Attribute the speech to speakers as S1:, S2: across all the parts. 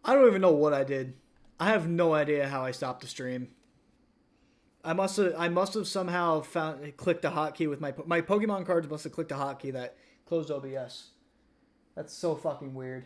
S1: I don't even know what I did. I have no idea how I stopped the stream. I must have somehow clicked a hotkey with my Pokemon cards must have clicked a hotkey that closed OBS. That's so fucking weird.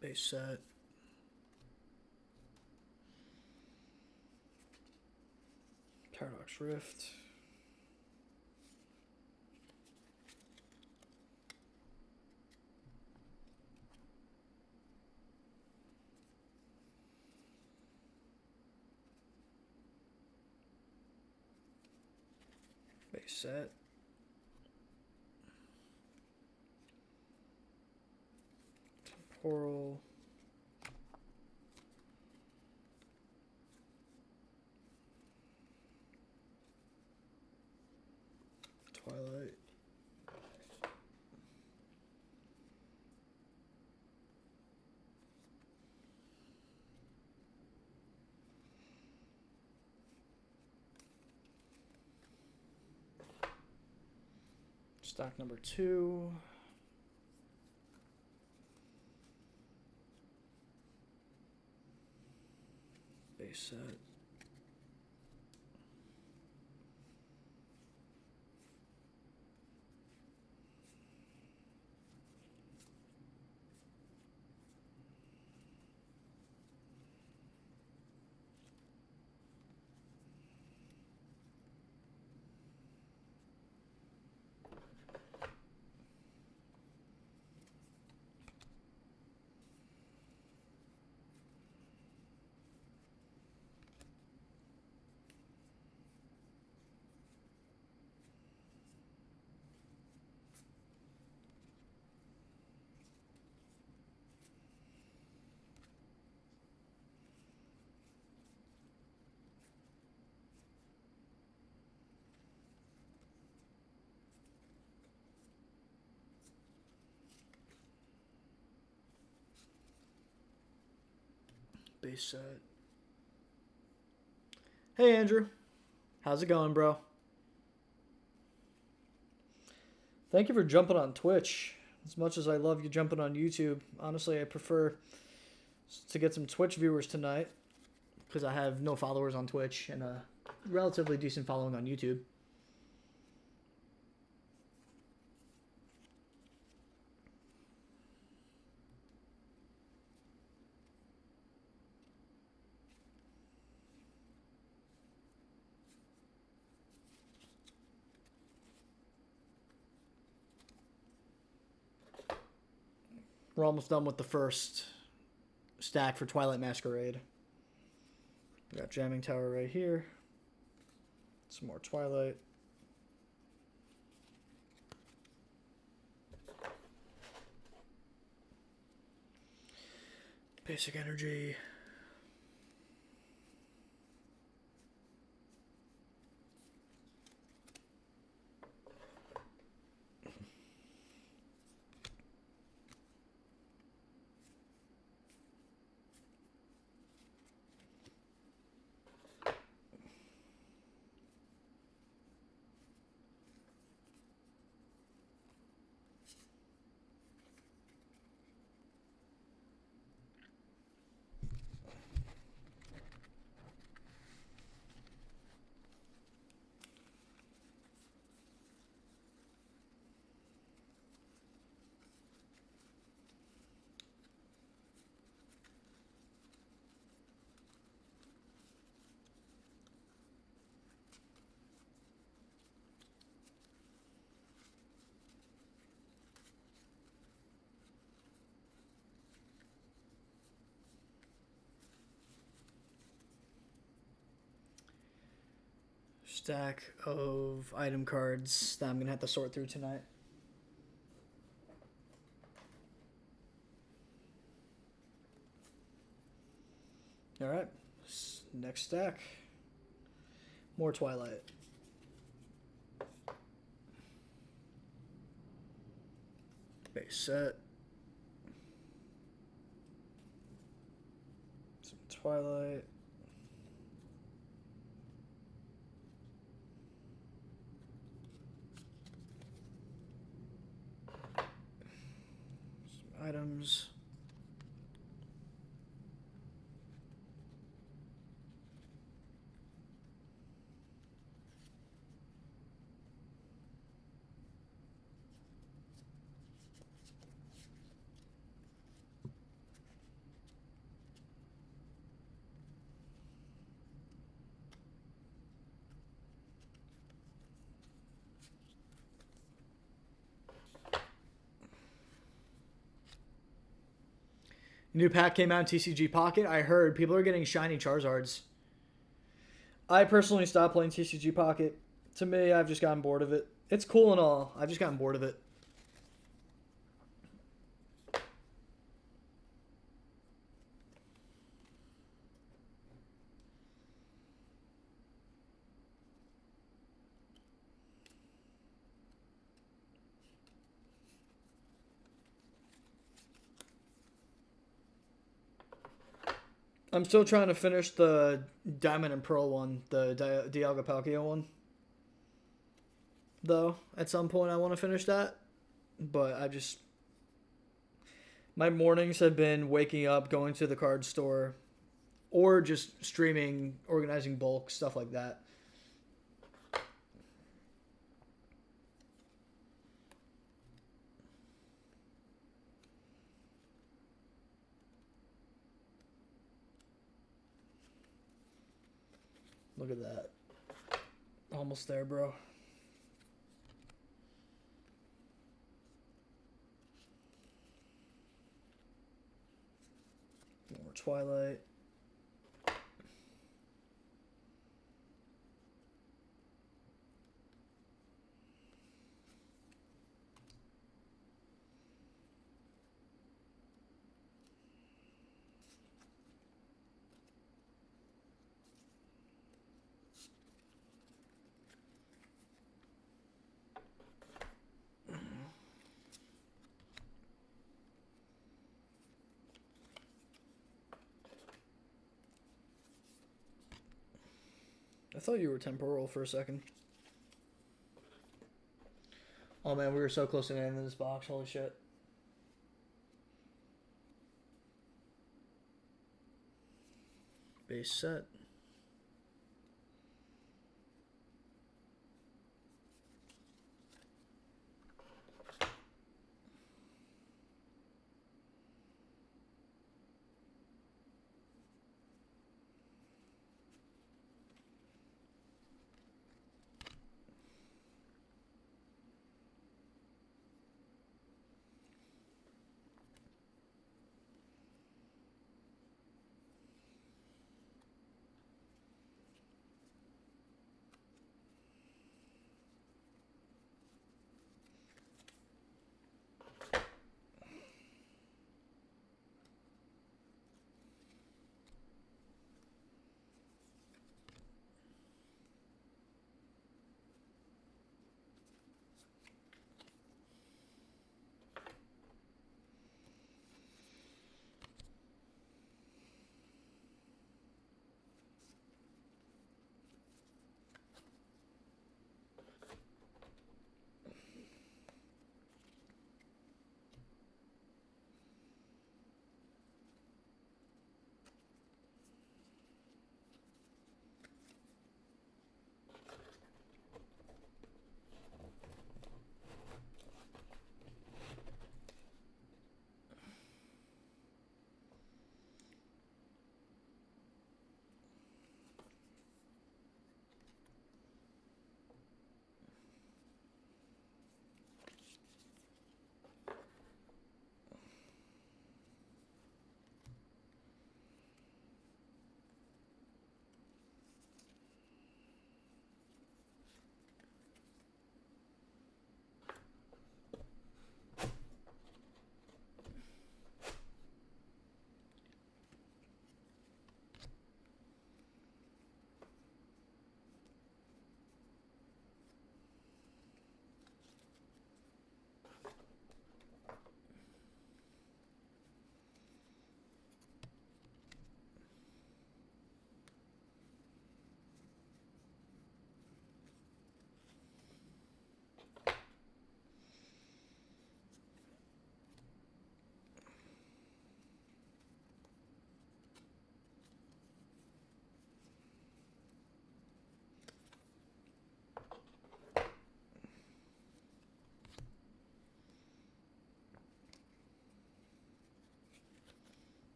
S1: Base set. Paradox Rift. Base set. Temporal. Twilight. Stock number 2. Base set. Base set. Hey Andrew, how's it going, bro? Thank you for jumping on Twitch. As much as I love you jumping on YouTube, honestly, I prefer to get some Twitch viewers tonight because I have no followers on Twitch and a relatively decent following on YouTube. We're almost done with the first stack for Twilight Masquerade. We got Jamming Tower right here. Some more Twilight. Basic Energy. Stack of item cards that I'm going to have to sort through tonight. Alright, next stack. More Twilight. Base set. Some Twilight. Some items. New pack came out in TCG Pocket. I heard people are getting shiny Charizards. I personally stopped playing TCG Pocket. To me, I've just gotten bored of it. It's cool and all. I've just gotten bored of it. I'm still trying to finish the Diamond and Pearl one, the Dialga Palkia one. Though, at some point I want to finish that. But I just... My mornings have been waking up, going to the card store, or just streaming, organizing bulk, stuff like that. Look at that. Almost there, bro. More Twilight. I thought you were temporal for a second. Oh man, we were so close to the end of this box. Holy shit. Base set.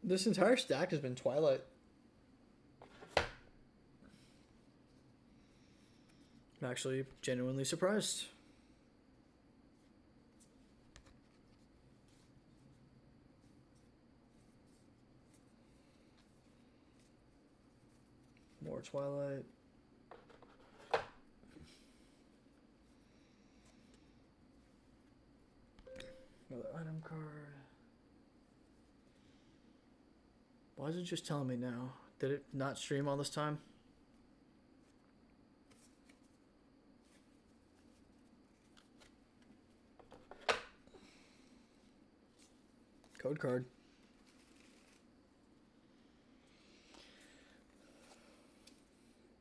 S1: This entire stack has been Twilight. I'm actually genuinely surprised. More Twilight. Another item card. Why is it just telling me now? Did it not stream all this time? Code card.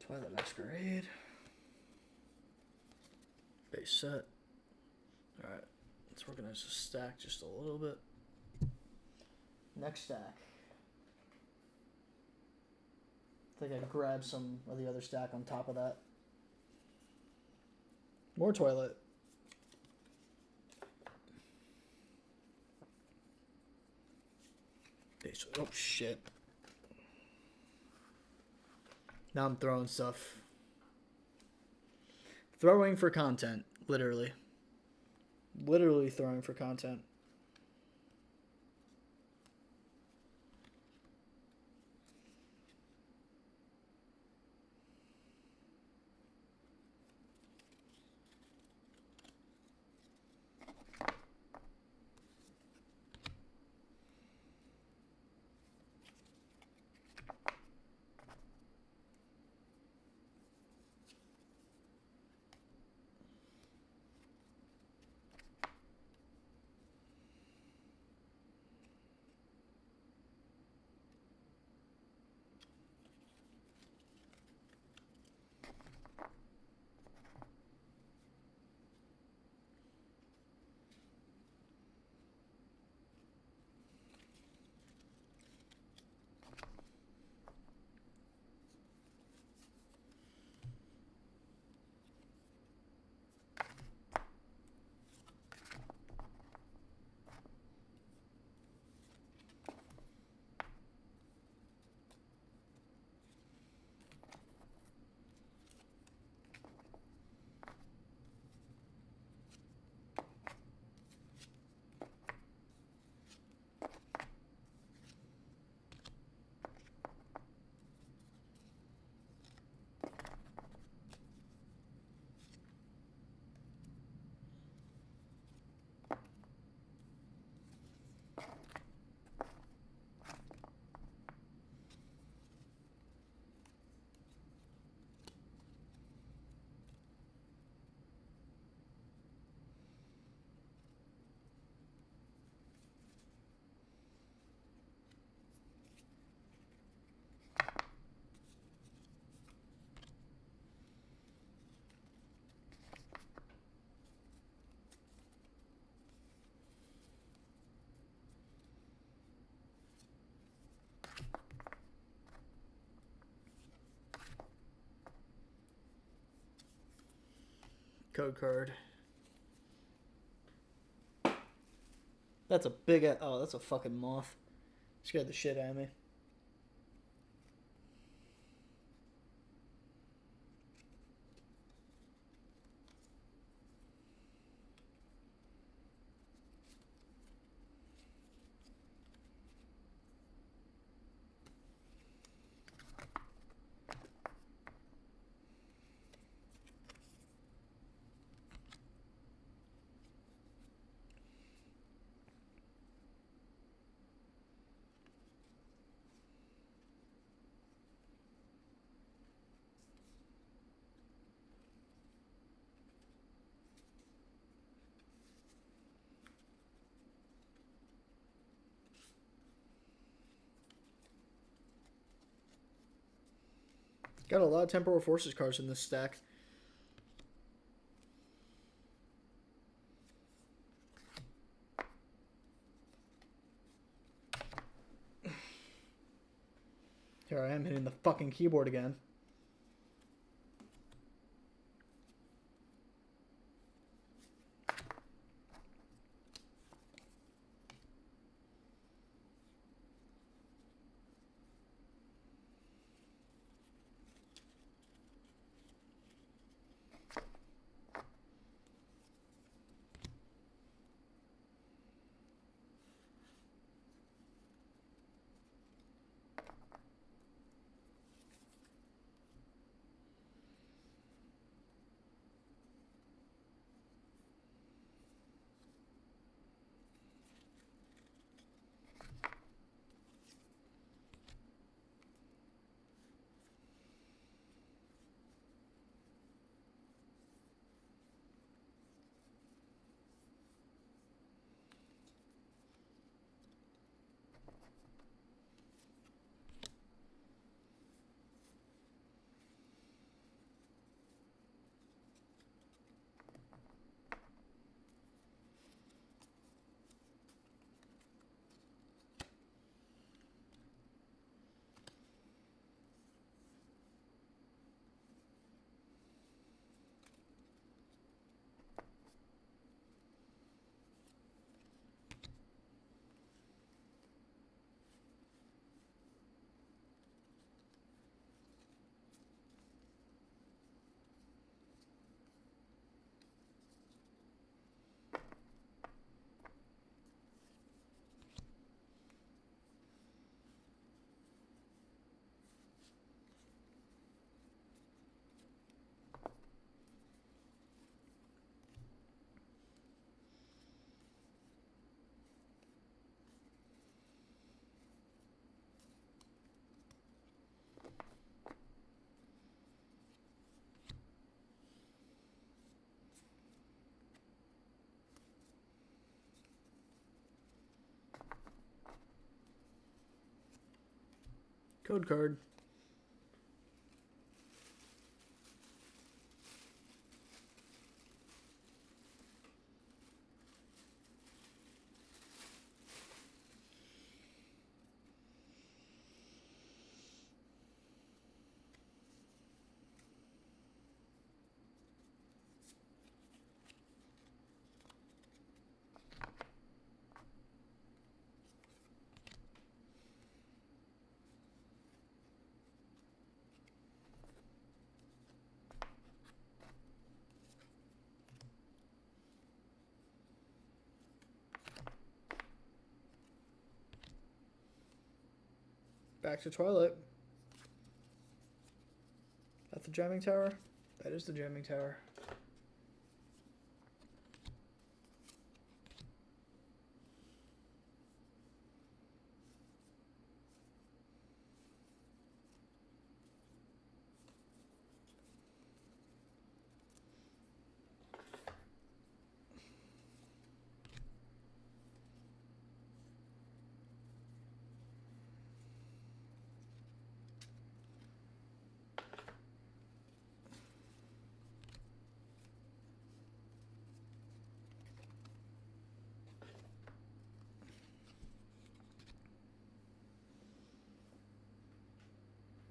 S1: Twilight Masquerade. Base set. Alright. Let's organize the stack just a little bit. Next stack. I think I grab some of the other stack on top of that. More Twilight. Oh shit. Now I'm throwing stuff. Throwing for content, literally. Literally throwing for content. Code card. That's a big... Oh, that's a fucking moth. Scared the shit out of me. Got a lot of Temporal Forces cards in this stack. Here I am hitting the fucking keyboard again. Code card. Back to Twilight. That's the jamming tower? That is the jamming tower.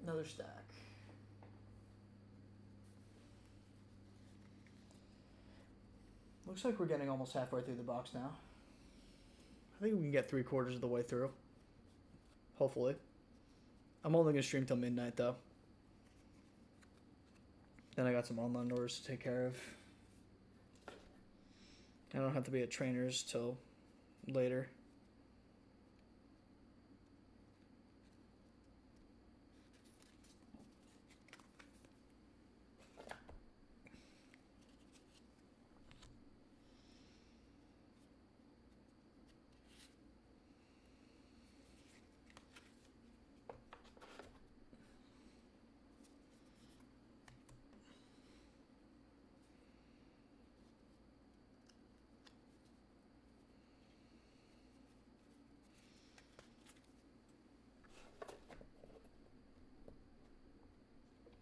S1: Another stack. Looks like we're getting almost halfway through the box now. I think we can get 3/4 of the way through. Hopefully. I'm only going to stream till midnight, though. Then I got some online orders to take care of. I don't have to be at trainers till later.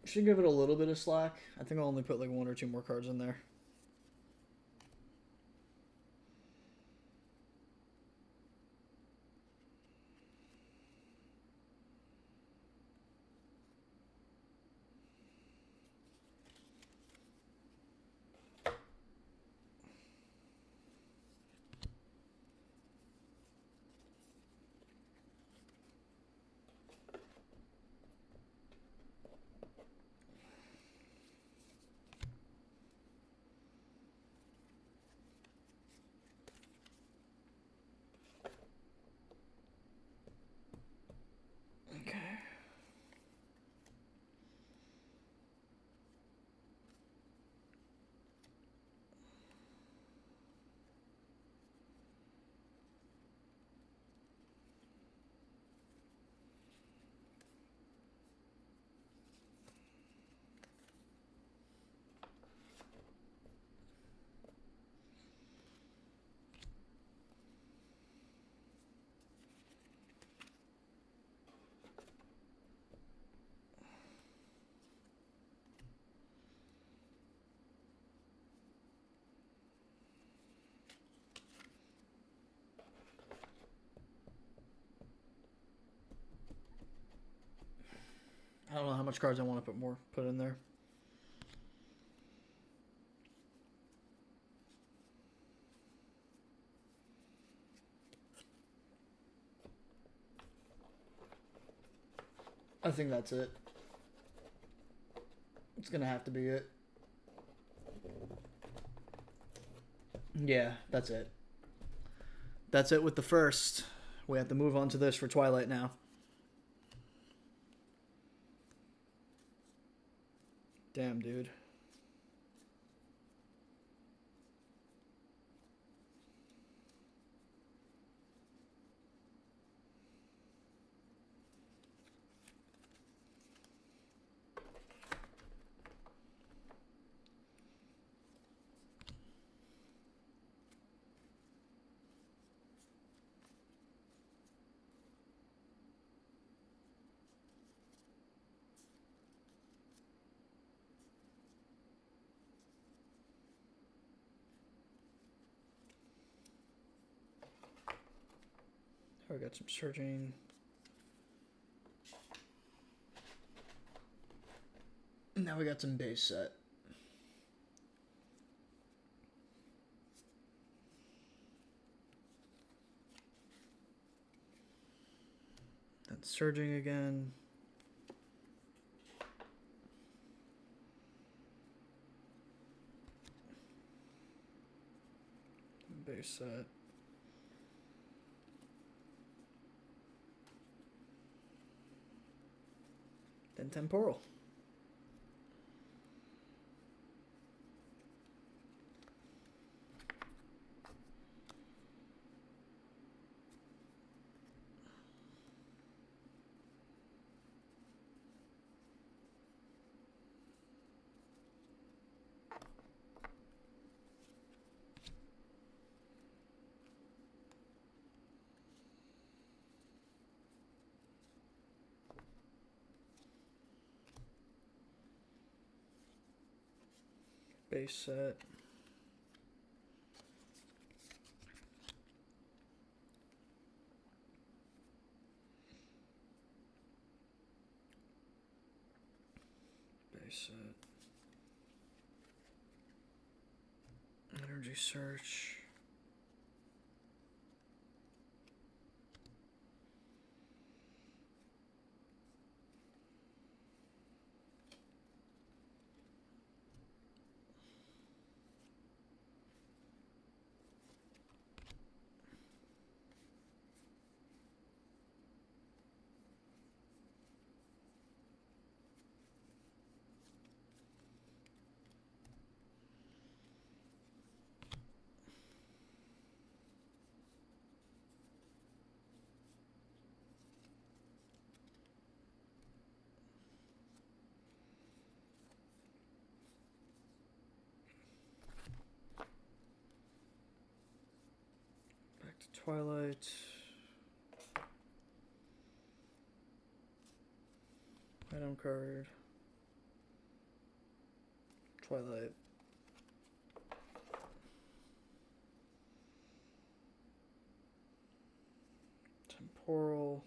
S1: Should give it a little bit of slack. I think I'll only put like 1 or 2 more cards in there. I don't know how much cards I want to put in there. I think that's it. It's gonna have to be it. Yeah, that's it. That's it with the first. We have to move on to this for Twilight now. Damn, dude. So I got some surging. Now we got some base set. Then surging again. Base set. Then temporal. Base set. Base set. Energy search. Back to Twilight. Item card. Twilight. Temporal.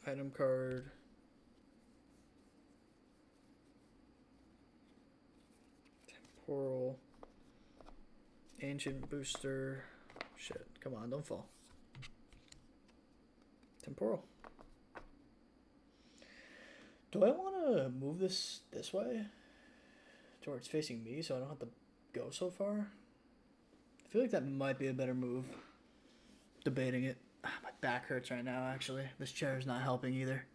S1: Item card. Temporal. Ancient booster. Shit, come on, don't fall. Temporal. Do I want to move this way? To where it's facing me so I don't have to go so far? I feel like that might be a better move. Debating it. My back hurts right now, actually. This chair is not helping either.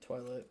S1: Twilight.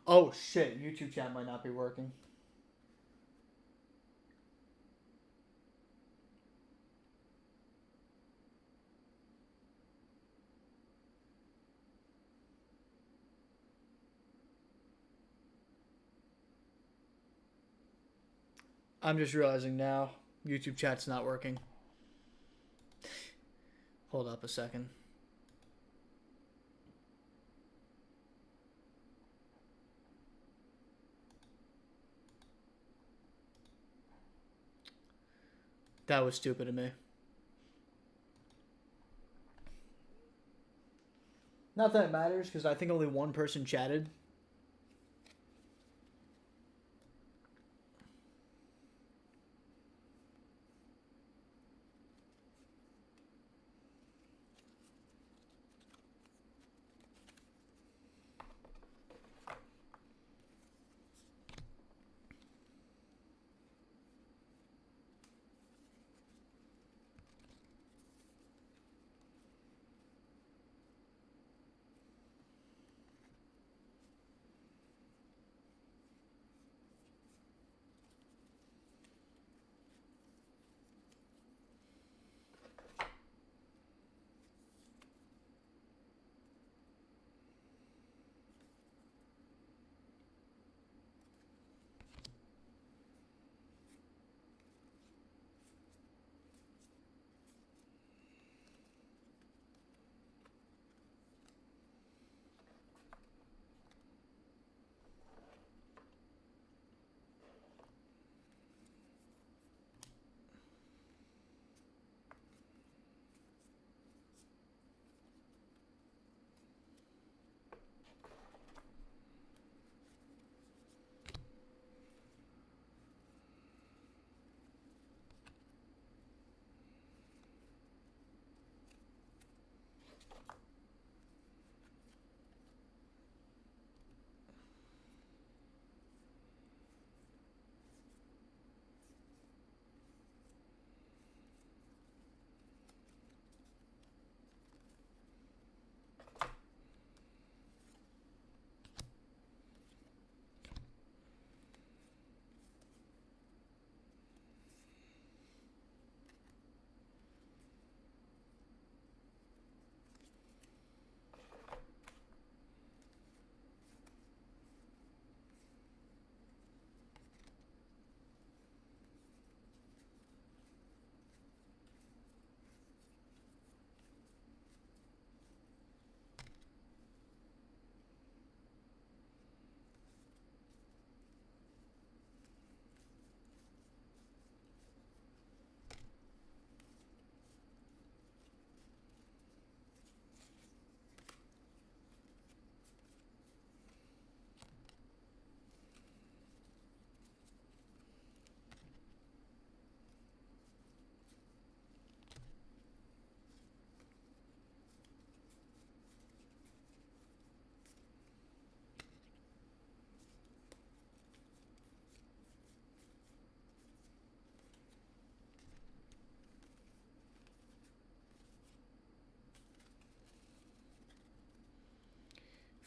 S1: Oh shit, YouTube chat might not be working. I'm just realizing now YouTube chat's not working. Hold up a second. That was stupid of me. Not that it matters, because I think only one person chatted.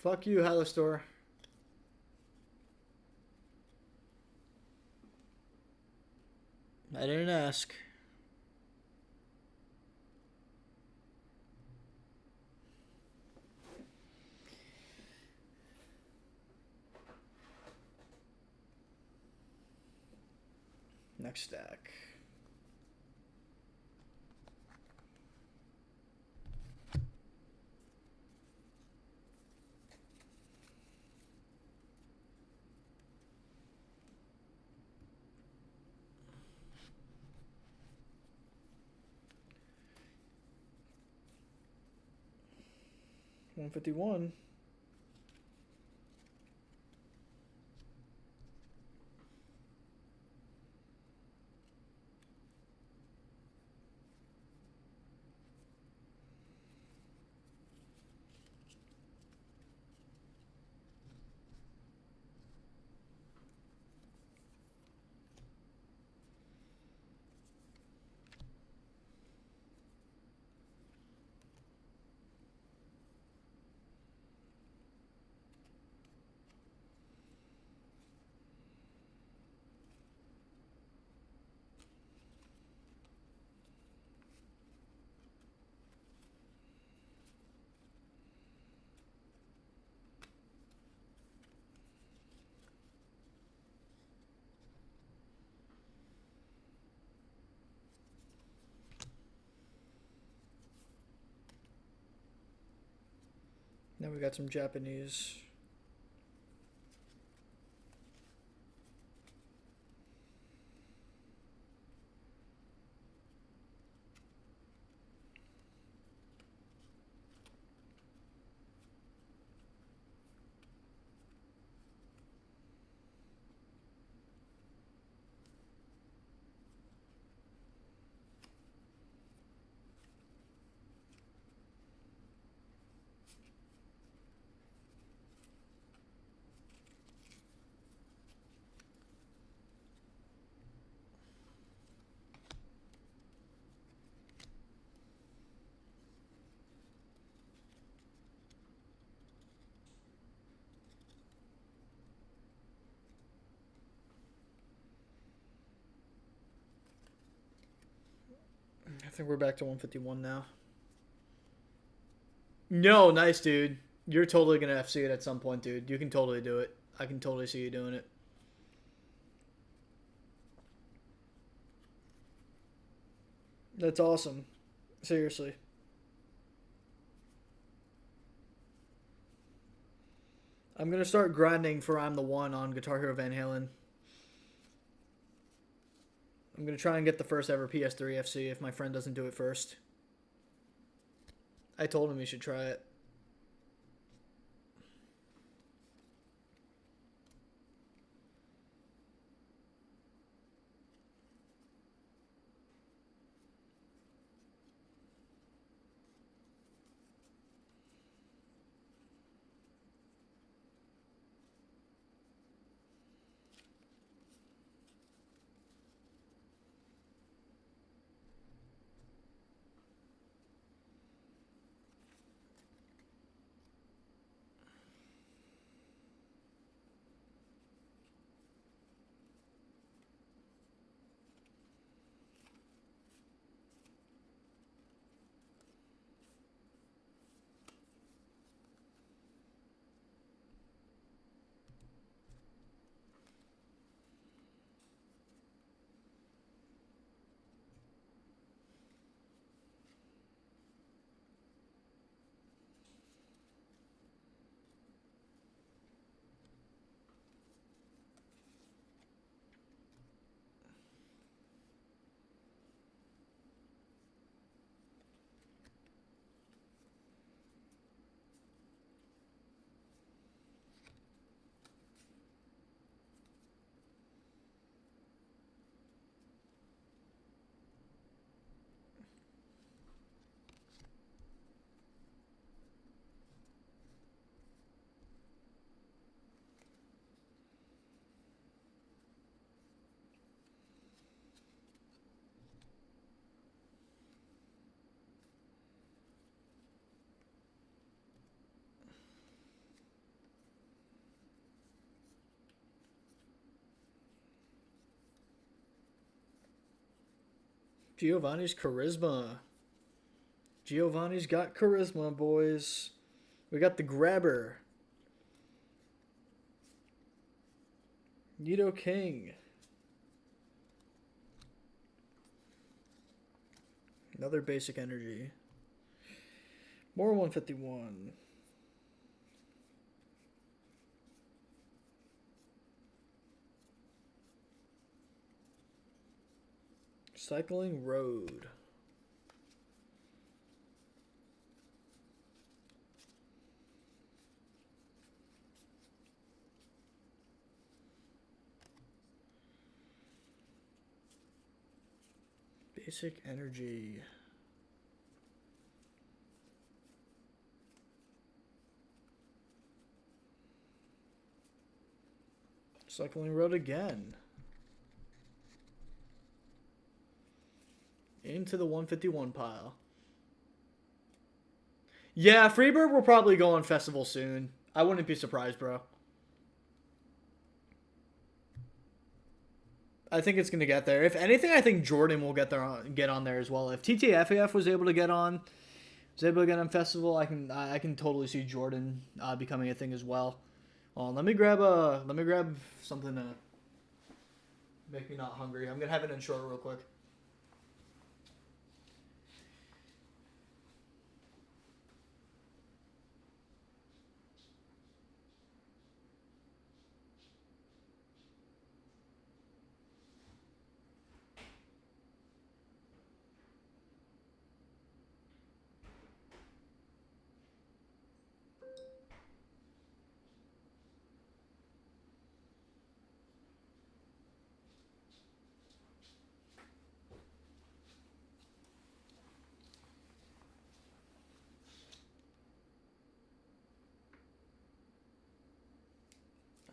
S1: Fuck you, Hallistor. I didn't ask. Next stack. $151. Then we got some Japanese. I think we're back to 151 now. No, nice, dude. You're totally going to FC it at some point, dude. You can totally do it. I can totally see you doing it. That's awesome. Seriously. I'm going to start grinding for I'm the One on Guitar Hero Van Halen. I'm going to try and get the first ever PS3 FC if my friend doesn't do it first. I told him he should try it. Giovanni's charisma. Giovanni's got charisma, boys. We got the grabber. Nidoking. Another basic energy. More 151. Cycling Road. Basic energy. Cycling Road again. Into the 151 pile. Yeah, Freebird will probably go on festival soon. I wouldn't be surprised, bro. I think it's gonna get there. If anything, I think Jordan will get on there as well. If TTFAF was able to get on, festival, I can totally see Jordan becoming a thing as well. Well, let me grab something to make me not hungry. I'm gonna have it in short real quick.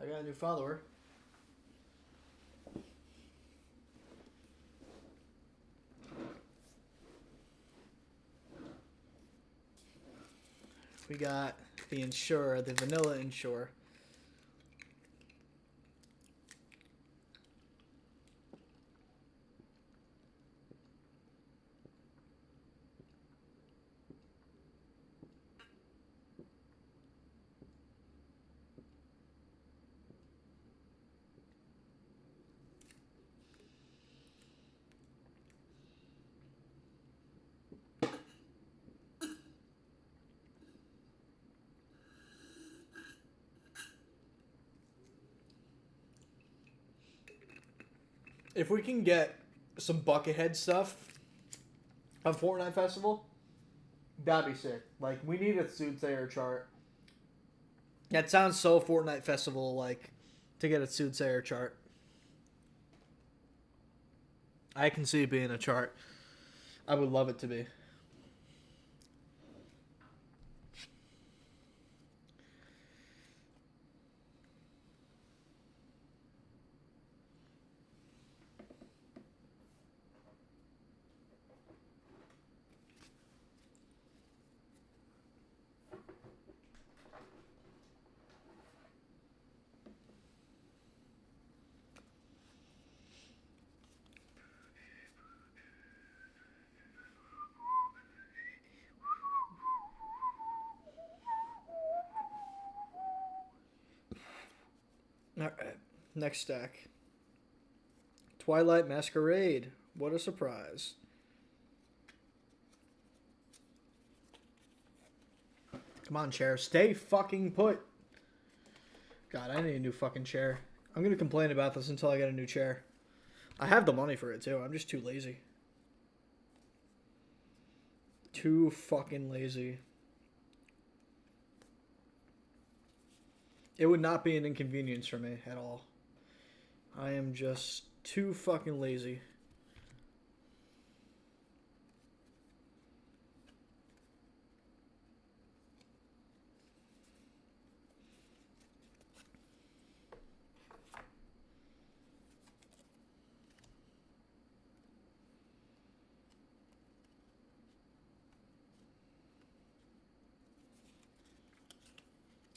S1: I got a new follower. We got the Ensure, the vanilla Ensure. If we can get some Buckethead stuff on Fortnite Festival, that'd be sick. Like, we need a Soothsayer chart. That sounds so Fortnite Festival, like, to get a Soothsayer chart. I can see it being a chart. I would love it to be. Alright, next stack. Twilight Masquerade. What a surprise. Come on, chair. Stay fucking put. God, I need a new fucking chair. I'm gonna complain about this until I get a new chair. I have the money for it too. I'm just too lazy. Too fucking lazy. It would not be an inconvenience for me at all. I am just too fucking lazy.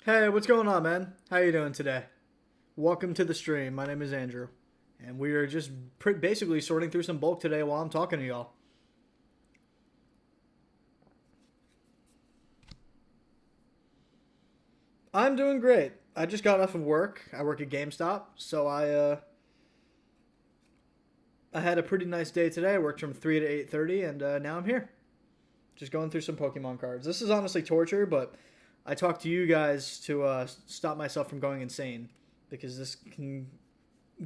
S1: Hey, what's going on, man? How you doing today? Welcome to the stream. My name is Andrew, and we are just basically sorting through some bulk today while I'm talking to y'all. I'm doing great. I just got off of work. I work at GameStop, so I had a pretty nice day today. I worked from 3 to 8:30, and now I'm here. Just going through some Pokemon cards. This is honestly torture, but I talked to you guys to stop myself from going insane, because this can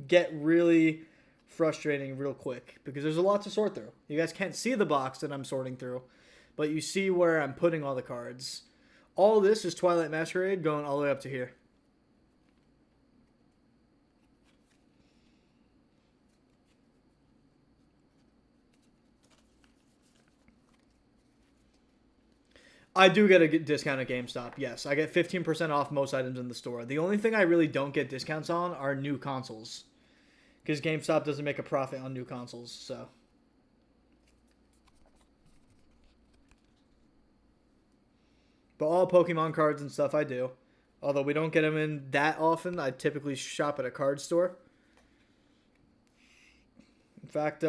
S1: get really frustrating real quick, because there's a lot to sort through. You guys can't see the box that I'm sorting through, but you see where I'm putting all the cards. All this is Twilight Masquerade going all the way up to here. I do get a discount at GameStop, yes. I get 15% off most items in the store. The only thing I really don't get discounts on are new consoles, because GameStop doesn't make a profit on new consoles, so. But all Pokemon cards and stuff I do. Although we don't get them in that often, I typically shop at a card store. In fact,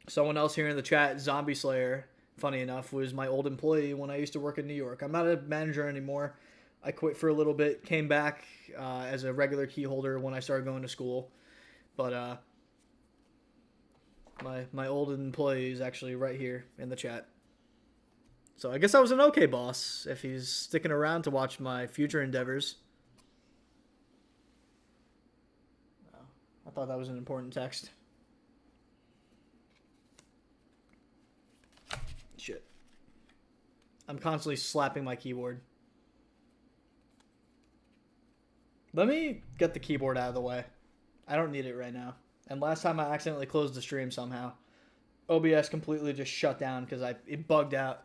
S1: someone else here in the chat, Zombie Slayer, funny enough, was my old employee when I used to work in New York. I'm not a manager anymore. I quit for a little bit, came back as a regular key holder when I started going to school. But my old employee is actually right here in the chat. So I guess I was an okay boss if he's sticking around to watch my future endeavors. Oh, I thought that was an important text. Shit. I'm constantly slapping my keyboard. Let me get the keyboard out of the way. I don't need it right now. And last time I accidentally closed the stream somehow. OBS completely just shut down because it bugged out.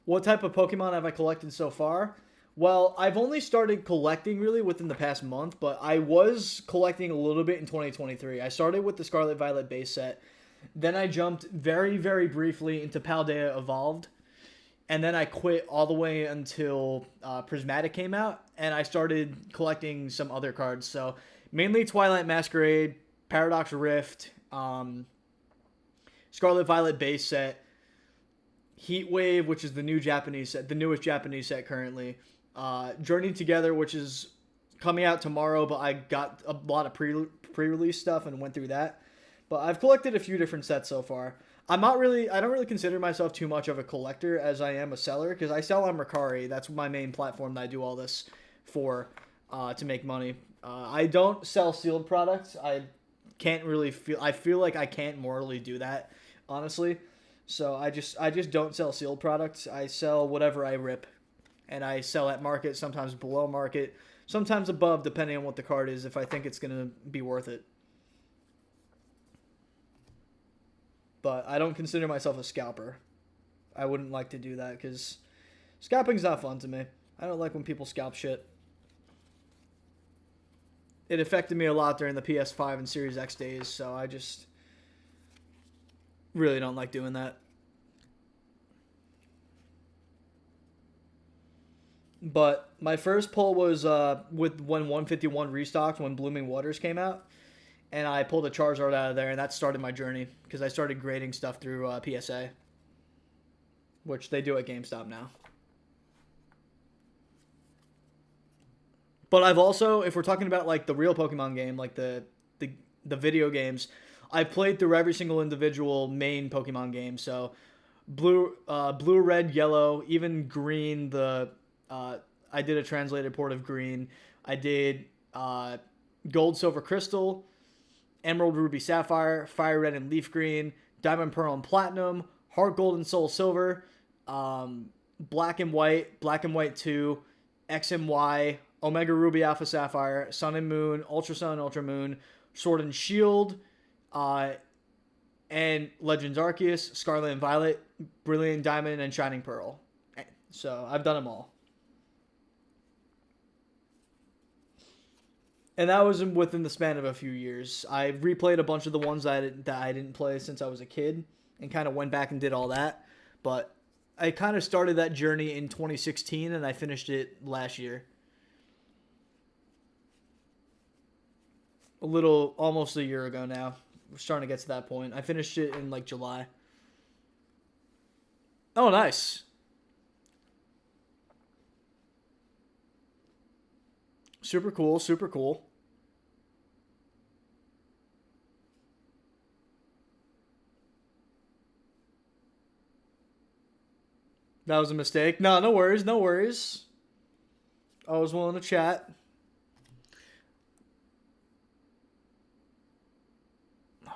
S1: What type of Pokemon have I collected so far? Well, I've only started collecting really within the past month, but I was collecting a little bit in 2023. I started with the Scarlet Violet base set. Then I jumped very, very briefly into Paldea Evolved. And then I quit all the way until Prismatic came out. And I started collecting some other cards. So mainly Twilight Masquerade, Paradox Rift, Scarlet Violet base set, Heat Wave, which is the new Japanese set, the newest Japanese set currently. Journey Together, which is coming out tomorrow, but I got a lot of pre-release stuff and went through that. But I've collected a few different sets so far. I don't really consider myself too much of a collector as I am a seller, because I sell on Mercari. That's my main platform that I do all this for, to make money. I don't sell sealed products. I feel like I can't morally do that, honestly. So I just don't sell sealed products. I sell whatever I rip, and I sell at market, sometimes below market, sometimes above, depending on what the card is, if I think it's gonna be worth it. But I don't consider myself a scalper. I wouldn't like to do that because scalping's not fun to me. I don't like when people scalp shit. It affected me a lot during the PS5 and Series X days, so I just really don't like doing that. But my first pull was with when 151 restocked, when Blooming Waters came out. And I pulled a Charizard out of there, and that started my journey because I started grading stuff through PSA, which they do at GameStop now. But I've also, if we're talking about like the real Pokemon game, like the video games, I've played through every single individual main Pokemon game. So blue, red, yellow, even green. I did a translated port of green. I did gold, silver, crystal, Emerald, Ruby, Sapphire, Fire Red and Leaf Green, Diamond, Pearl and Platinum, Heart Gold and Soul Silver, Black and White 2, X and Y, Omega Ruby, Alpha Sapphire, Sun and Moon, Ultra Sun, Ultra Moon, Sword and Shield, and Legends Arceus, Scarlet and Violet, Brilliant Diamond, and Shining Pearl. So I've done them all. And that was within the span of a few years. I replayed a bunch of the ones that I didn't play since I was a kid and kind of went back and did all that. But I kind of started that journey in 2016 and I finished it last year. Almost a year ago now. We're starting to get to that point. I finished it in like July. Oh, nice. Super cool, super cool. That was a mistake. No, no worries, no worries. I was willing to chat.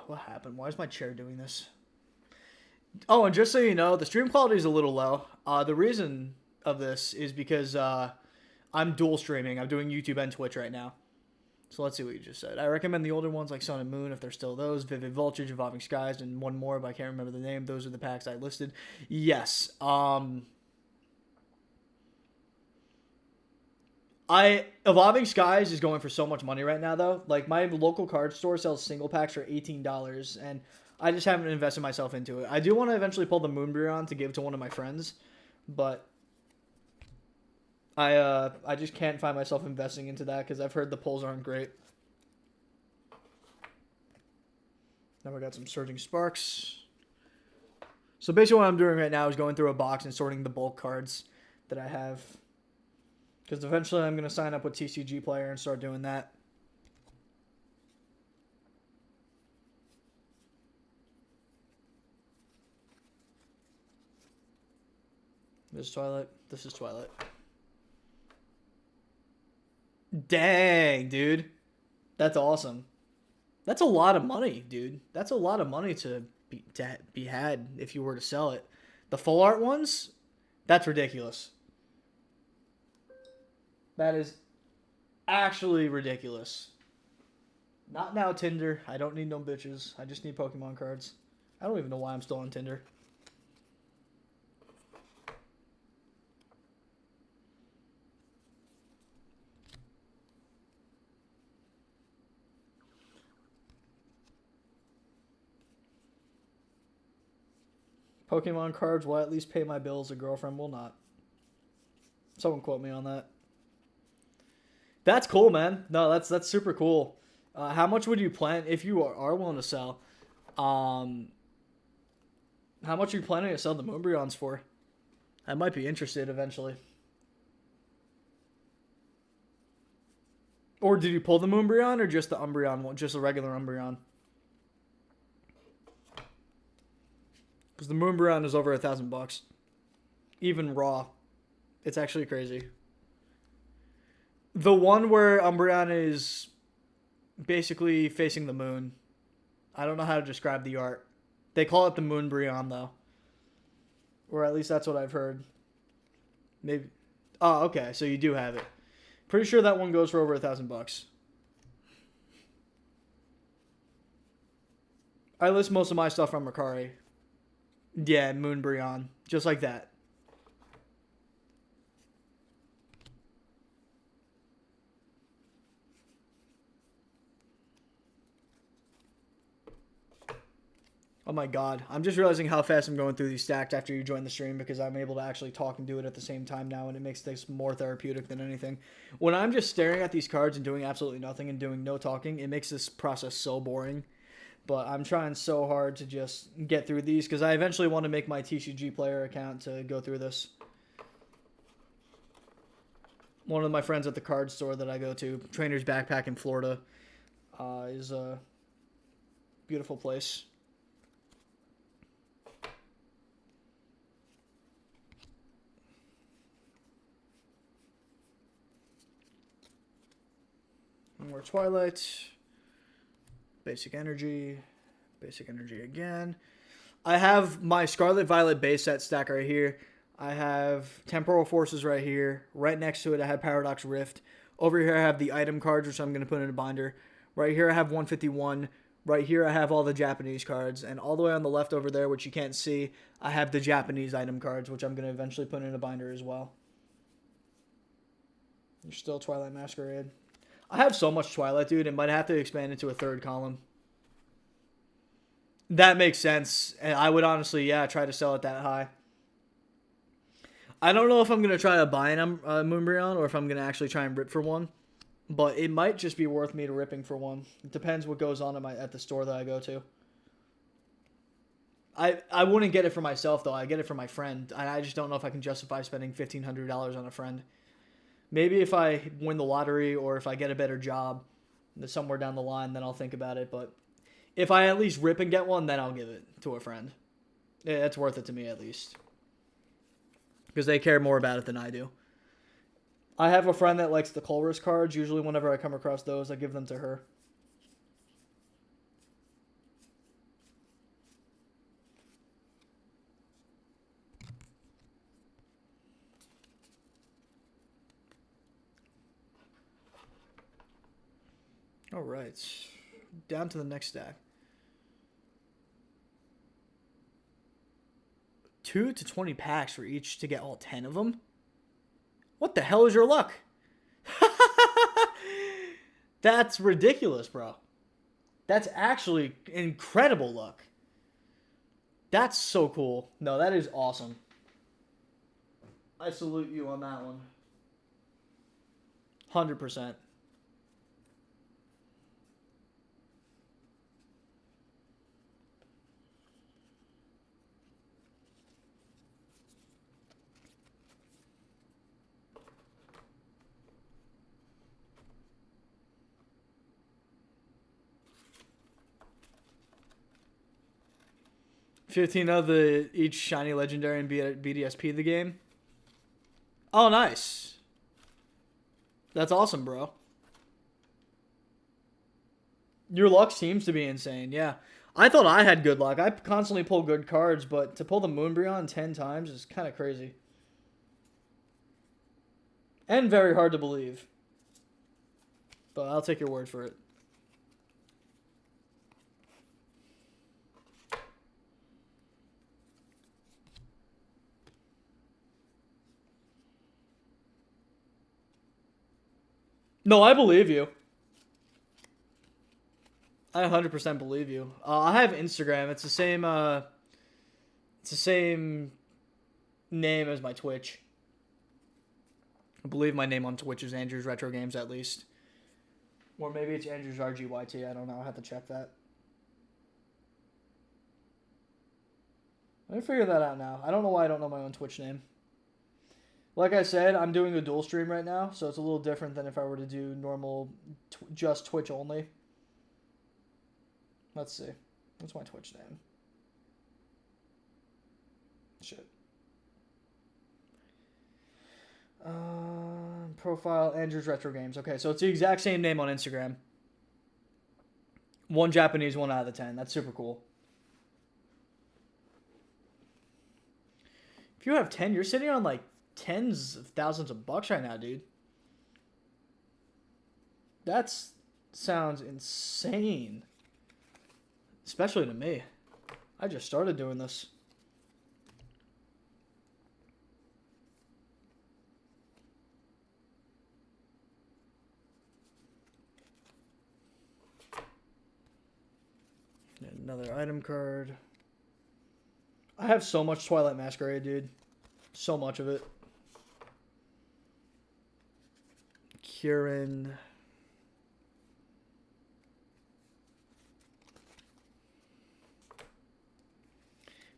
S1: What happened? Why is my chair doing this? Oh, and just so you know, the stream quality is a little low. The reason of this is because I'm dual streaming. I'm doing YouTube and Twitch right now. So let's see what you just said. I recommend the older ones like Sun and Moon if they're still those. Vivid Voltage, Evolving Skies, and one more, but I can't remember the name. Those are the packs I listed. Yes. Evolving Skies is going for so much money right now though. Like my local card store sells single packs for $18, and I just haven't invested myself into it. I do want to eventually pull the Moonbreon to give to one of my friends, but I just can't find myself investing into that because I've heard the pulls aren't great. Now we got some Surging Sparks. So basically what I'm doing right now is going through a box and sorting the bulk cards that I have. Because eventually I'm going to sign up with TCG Player and start doing that. This is Twilight. This is Twilight. Dang, dude. That's awesome. That's a lot of money, dude. That's a lot of money to be had if you were to sell it. The full art ones? That's ridiculous. That is actually ridiculous. Not now, Tinder. I don't need no bitches. I just need Pokemon cards. I don't even know why I'm still on Tinder. Pokemon cards will at least pay my bills. A girlfriend will not. Someone quote me on that. That's cool, man. No, that's super cool. How much would you plan if you are willing to sell? How much are you planning to sell the Moonbreons for? I might be interested eventually. Or did you pull the Moonbreon or just the Umbreon one? Just a regular Umbreon? Because the Moonbreon is over $1,000. Even raw. It's actually crazy. The one where Umbreon is basically facing the moon. I don't know how to describe the art. They call it the Moonbreon, though. Or at least that's what I've heard. Maybe. Oh, okay. So you do have it. Pretty sure that one goes for over $1,000. I list most of my stuff from Mercari. Yeah, Moonbreon. Just like that. Oh my god. I'm just realizing how fast I'm going through these stacks after you join the stream because I'm able to actually talk and do it at the same time now, and it makes this more therapeutic than anything. When I'm just staring at these cards and doing absolutely nothing and doing no talking, it makes this process so boring. But I'm trying so hard to just get through these because I eventually want to make my TCG player account to go through this. One of my friends at the card store that I go to, Trainer's Backpack in Florida, is a beautiful place. More Twilight. Basic Energy. Basic Energy again. I have my Scarlet Violet base set stack right here. I have Temporal Forces right here. Right next to it, I have Paradox Rift. Over here, I have the item cards, which I'm going to put in a binder. Right here, I have 151. Right here, I have all the Japanese cards. And all the way on the left over there, which you can't see, I have the Japanese item cards, which I'm going to eventually put in a binder as well. There's still Twilight Masquerade. I have so much Twilight, dude. It might have to expand into a third column. That makes sense. And I would honestly, yeah, try to sell it that high. I don't know if I'm going to try to buy a Moonbreon or if I'm going to actually try and rip for one. But it might just be worth me to ripping for one. It depends what goes on at the store that I go to. I wouldn't get it for myself, though. I get it for my friend. I just don't know if I can justify spending $1,500 on a friend. Maybe if I win the lottery or if I get a better job somewhere down the line, then I'll think about it. But if I at least rip and get one, then I'll give it to a friend. Yeah, it's worth it to me at least. Because they care more about it than I do. I have a friend that likes the Colress cards. Usually whenever I come across those, I give them to her. All right. Down to the next stack. 2 to 20 packs for each to get all 10 of them? What the hell is your luck? That's ridiculous, bro. That's actually incredible luck. That's so cool. No, that is awesome. I salute you on that one. 100%. $15 of each shiny legendary and BDSP the game. Oh, nice. That's awesome, bro. Your luck seems to be insane, yeah. I thought I had good luck. I constantly pull good cards, but to pull the Moonbreon 10 times is kind of crazy. And very hard to believe. But I'll take your word for it. No, I believe you. I 100% believe you. I have Instagram. It's the It's the same name as my Twitch. I believe my name on Twitch is Andrews Retro Games at least. Or maybe it's Andrews RGYT. I don't know. I have to check that. Let me figure that out now. I don't know why I don't know my own Twitch name. Like I said, I'm doing a dual stream right now, so it's a little different than if I were to do normal, just Twitch only. Let's see. What's my Twitch name? Shit. Profile, Andrews Retro Games. Okay, so it's the exact same name on Instagram. One Japanese, 1 out of the 10. That's super cool. If you have 10, you're sitting on like tens of thousands of bucks right now, dude. That sounds insane. Especially to me. I just started doing this. Another item card. I have so much Twilight Masquerade, dude. So much of it. Kieran.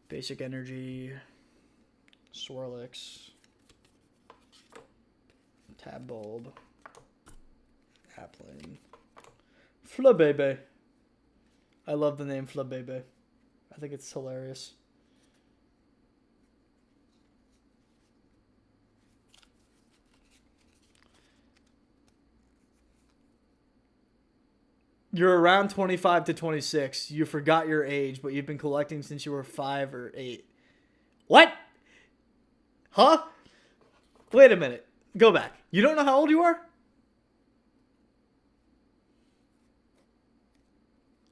S1: Basic Energy. Swirlix. Tab Bulb. Applin. Flabebe. I love the name Flabebe. I think it's hilarious. You're around 25 to 26. You forgot your age, but you've been collecting since you were 5 or 8. What? Huh? Wait a minute. Go back. You don't know how old you are?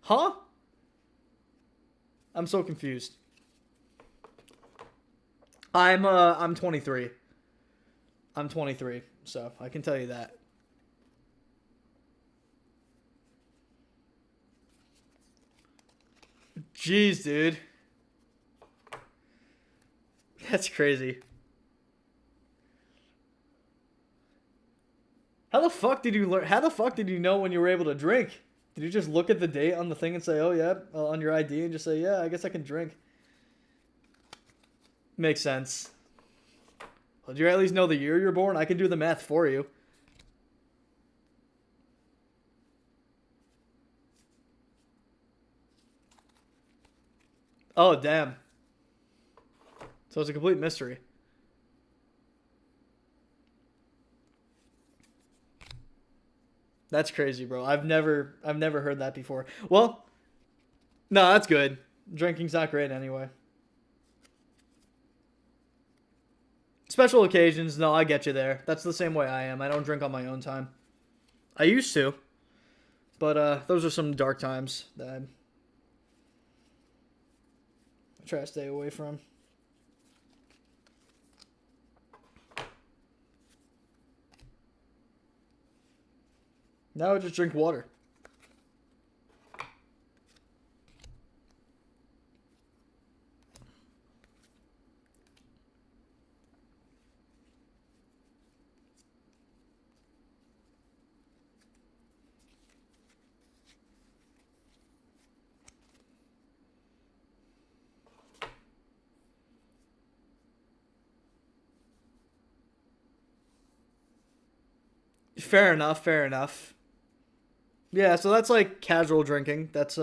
S1: Huh? I'm so confused. I'm 23. I'm 23, so I can tell you that. Jeez, dude. That's crazy. How the fuck did you learn? How the fuck did you know when you were able to drink? Did you just look at the date on the thing and say, oh, yeah, on your ID and just say, yeah, I guess I can drink? Makes sense. Well, did you at least know the year you're born? I can do the math for you. Oh, damn. So it's a complete mystery. That's crazy, bro. I've never heard that before. Well, no, that's good. Drinking's not great anyway. Special occasions, no, I get you there. That's the same way I am. I don't drink on my own time. I used to. But those are some dark times that I try to stay away from. Now I just drink water. Fair enough, fair enough. Yeah, so that's like casual drinking. That's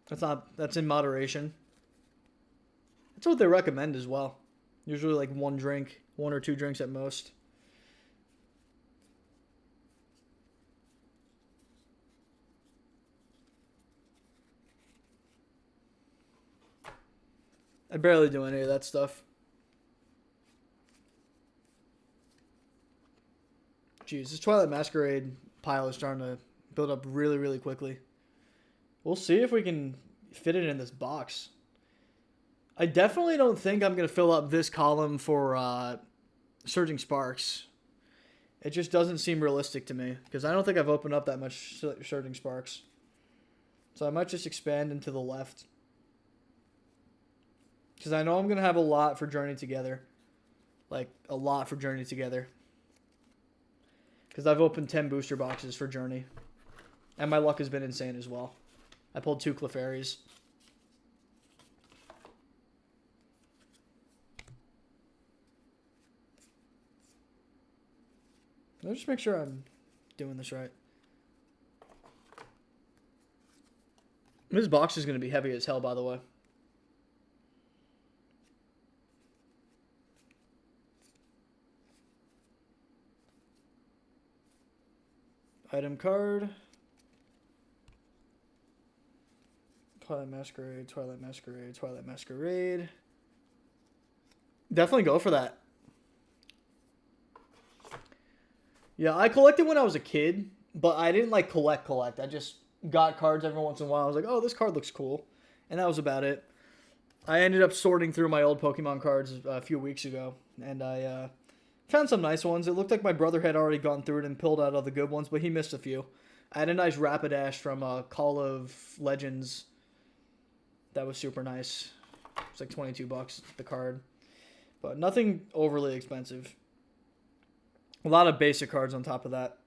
S1: that's in moderation. That's what they recommend as well. Usually like one drink, 1 or 2 drinks at most. I barely do any of that stuff. Jeez, this Twilight Masquerade pile is starting to build up really, really quickly. We'll see if we can fit it in this box. I definitely don't think I'm going to fill up this column for Surging Sparks. It just doesn't seem realistic to me, because I don't think I've opened up that much Surging Sparks. So I might just expand into the left. Because I know I'm going to have a lot for Journey Together. Like, a lot for Journey Together. Because I've opened 10 booster boxes for Journey. And my luck has been insane as well. I pulled 2 Clefairies. Let's just make sure I'm doing this right. This box is going to be heavy as hell, by the way. Item card. Twilight Masquerade, Twilight Masquerade, Twilight Masquerade. Definitely go for that. Yeah, I collected when I was a kid, but I didn't like collect. I just got cards every once in a while. I was like, oh, this card looks cool. And that was about it. I ended up sorting through my old Pokemon cards a few weeks ago, and I found some nice ones. It looked like my brother had already gone through it and pulled out all the good ones, but he missed a few. I had a nice Rapidash from Call of Legends. That was super nice. It's like $22 the card. But nothing overly expensive. A lot of basic cards on top of that.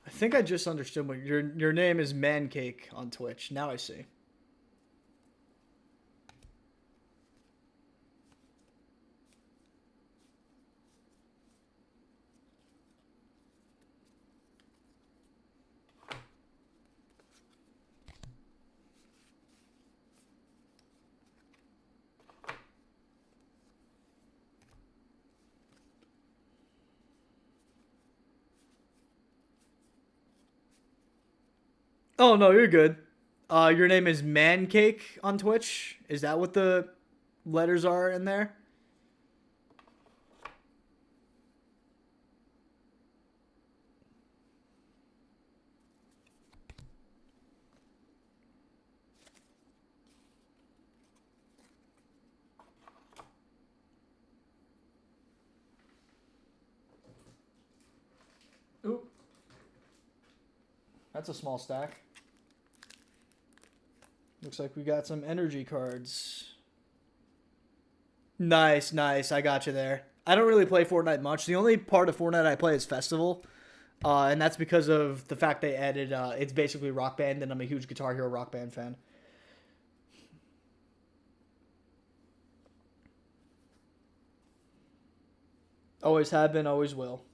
S1: I think I just understood what your name is Mancake on Twitch. Now I see. Oh no, you're good. Your name is Mancake on Twitch. Is that what the letters are in there? Ooh. That's a small stack. Looks like we got some energy cards. Nice, nice. I got you there. I don't really play Fortnite much. The only part of Fortnite I play is Festival. And that's because of the fact they added, it's basically Rock Band, and I'm a huge Guitar Hero Rock Band fan. Always have been, always will.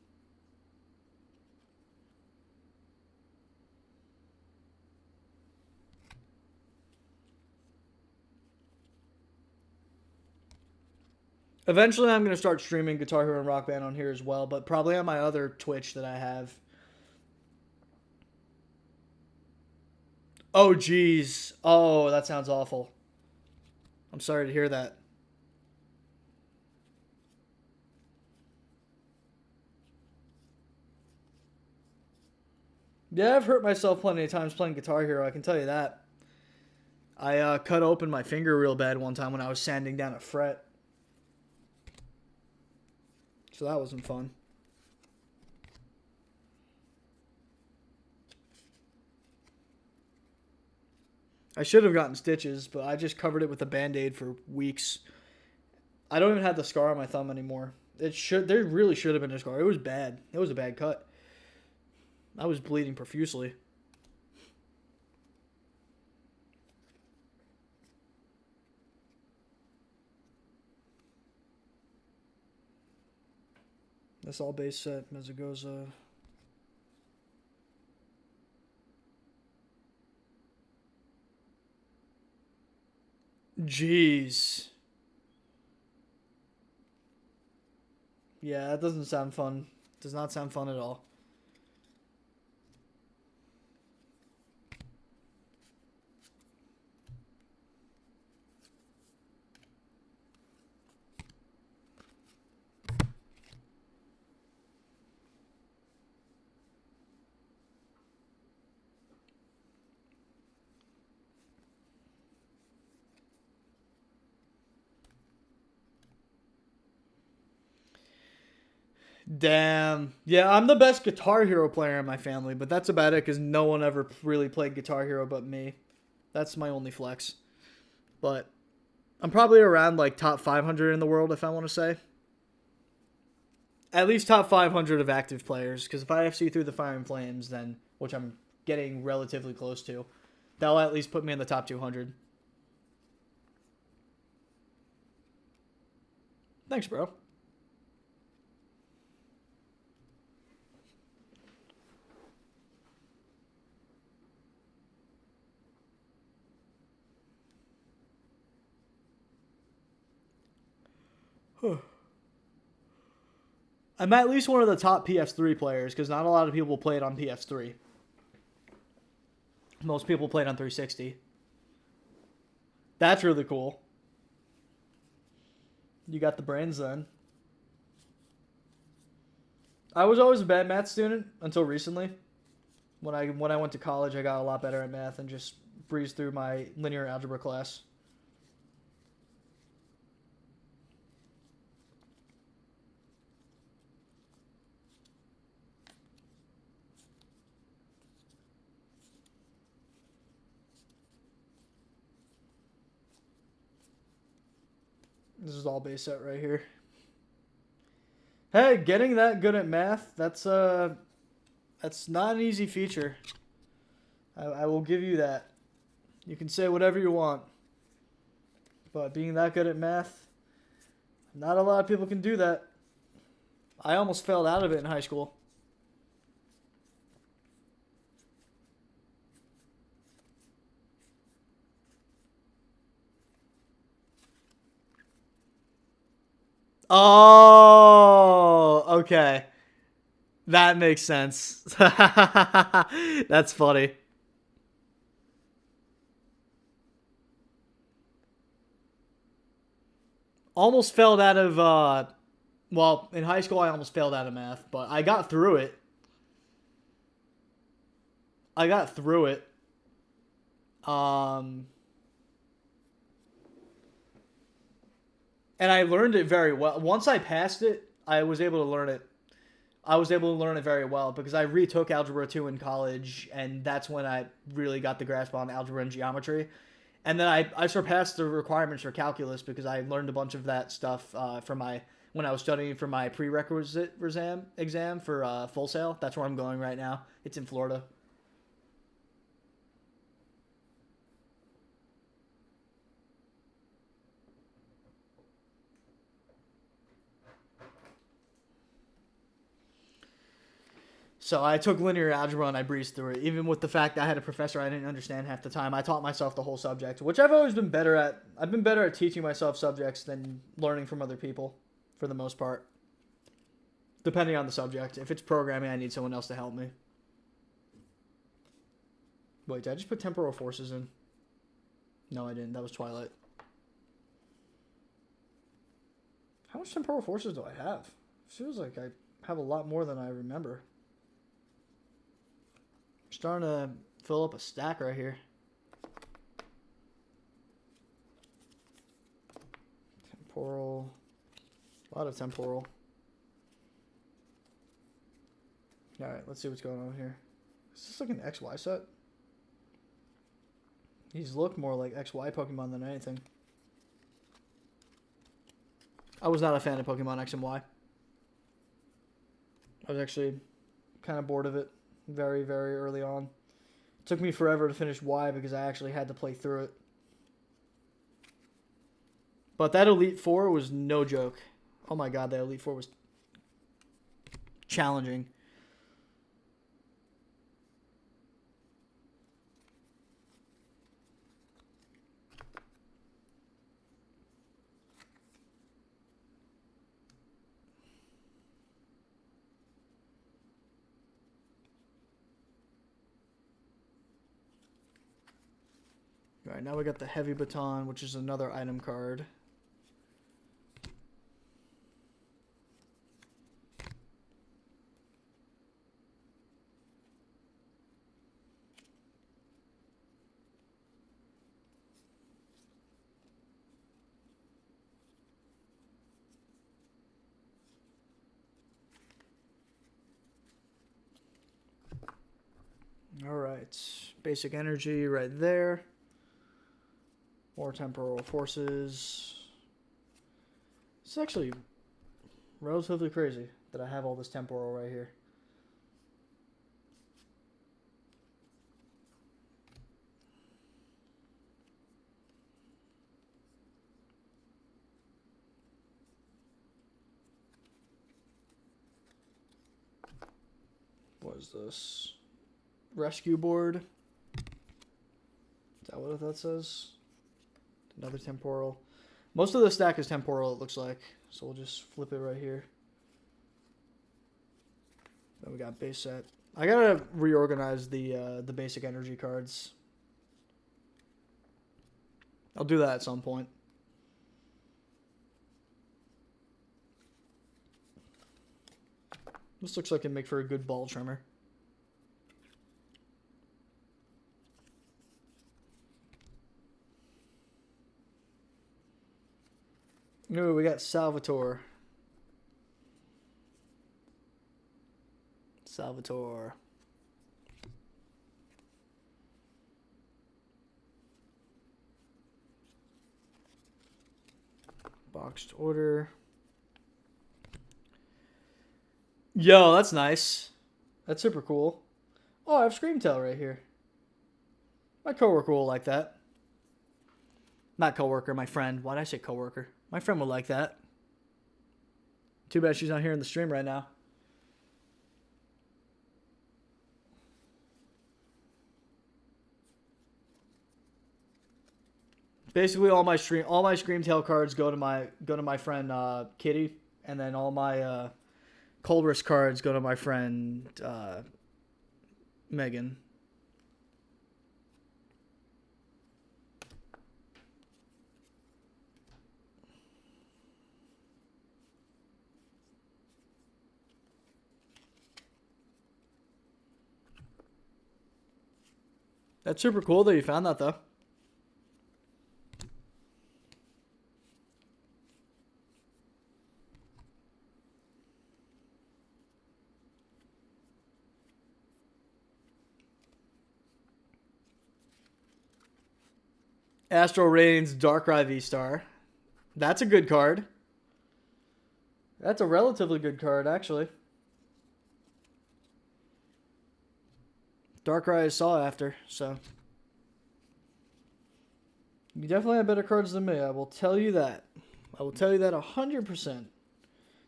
S1: Eventually, I'm going to start streaming Guitar Hero and Rock Band on here as well, but probably on my other Twitch that I have. Oh, geez. Oh, that sounds awful. I'm sorry to hear that. Yeah, I've hurt myself plenty of times playing Guitar Hero, I can tell you that. I cut open my finger real bad one time when I was sanding down a fret. So that wasn't fun. I should have gotten stitches, but I just covered it with a Band-Aid for weeks. I don't even have the scar on my thumb anymore. There really should have been a scar. It was bad. It was a bad cut. I was bleeding profusely. This all base set, Mezagoza. Jeez. Yeah, that doesn't sound fun. Does not sound fun at all. Damn. Yeah, I'm the best Guitar Hero player in my family, but that's about it because no one ever really played Guitar Hero but me. That's my only flex. But I'm probably around like top 500 in the world, if I want to say. At least top 500 of active players, because if I see through the Fire and Flames, then, which I'm getting relatively close to, that'll at least put me in the top 200. Thanks, bro. I'm at least one of the top PS3 players because not a lot of people play it on PS3. Most people play it on 360. That's really cool. You got the brains then. I was always a bad math student until recently. When I went to college, I got a lot better at math and just breezed through my linear algebra class. This is all base set right here. Hey, getting that good at math, that's not an easy feature. I will give you that. You can say whatever you want. But being that good at math, not a lot of people can do that. I almost failed out of it in high school. Oh, okay. That makes sense. That's funny. Almost failed out of well, in high school I almost failed out of math, but I got through it. I got through it. Um and I learned it very well. Once I passed it, I was able to learn it. I was able to learn it very well because I retook Algebra 2 in college, and that's when I really got the grasp on algebra and geometry. And then I surpassed the requirements for calculus because I learned a bunch of that stuff from my when I was studying for my prerequisite exam for Full Sail. That's where I'm going right now. It's in Florida. So I took linear algebra and I breezed through it. Even with the fact that I had a professor I didn't understand half the time, I taught myself the whole subject, which I've always been better at. I've been better at teaching myself subjects than learning from other people, for the most part. Depending on the subject. If it's programming, I need someone else to help me. Wait, did I just put temporal forces in? No, I didn't. That was Twilight. How much temporal forces do I have? Feels like I have a lot more than I remember. I'm starting to fill up a stack right here. Temporal. A lot of temporal. Alright, let's see what's going on here. Is this like an XY set? These look more like XY Pokemon than anything. I was not a fan of Pokemon X and Y. I was actually kind of bored of it very, very early on. It took me forever to finish Y because I actually had to play through it. But that Elite Four was no joke. Oh my god, that Elite Four was challenging. Alright, now we got the Heavy Baton, which is another item card. All right. Basic energy right there. More temporal forces. It's actually relatively crazy that I have all this temporal right here. What is this? Rescue board. Is that what that says? Another temporal. Most of the stack is temporal, it looks like. So we'll just flip it right here. Then we got base set. I gotta reorganize the basic energy cards. I'll do that at some point. This looks like it'd make for a good ball trimmer. Ooh, we got Salvatore. Salvatore. Boxed order. Yo, that's nice. That's super cool. Oh, I have Screamtail right here. My coworker will like that. Not coworker, my friend. Why'd I say coworker? My friend would like that. Too bad she's not here in the stream right now. Basically, all my Screamtail cards go to my friend Kitty, and then all my Colress cards go to my friend Megan. That's super cool that you found that, though. Astral Reigns Darkrai V-Star. That's a good card. That's a relatively good card, actually. Darkrai is sought after, so. You definitely have better cards than me, I will tell you that. I will tell you that 100%.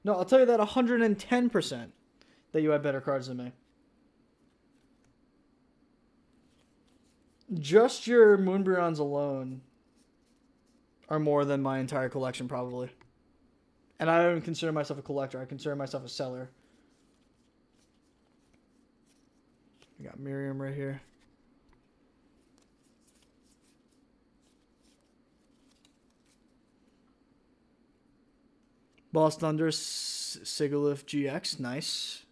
S1: No, I'll tell you that 110% that you have better cards than me. Just your Moonbryons alone are more than my entire collection, probably. And I don't consider myself a collector. I consider myself a seller. We got Miriam right here. Boss Thunder, Sigilyph GX. Nice.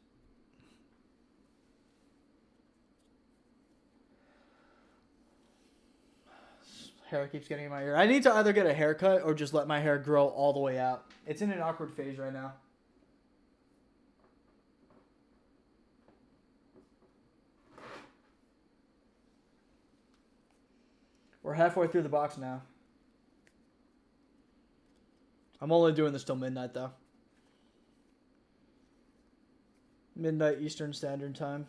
S1: Hair keeps getting in my ear. I need to either get a haircut or just let my hair grow all the way out. It's in an awkward phase right now. We're halfway through the box now. I'm only doing this till midnight, though. Midnight Eastern Standard Time.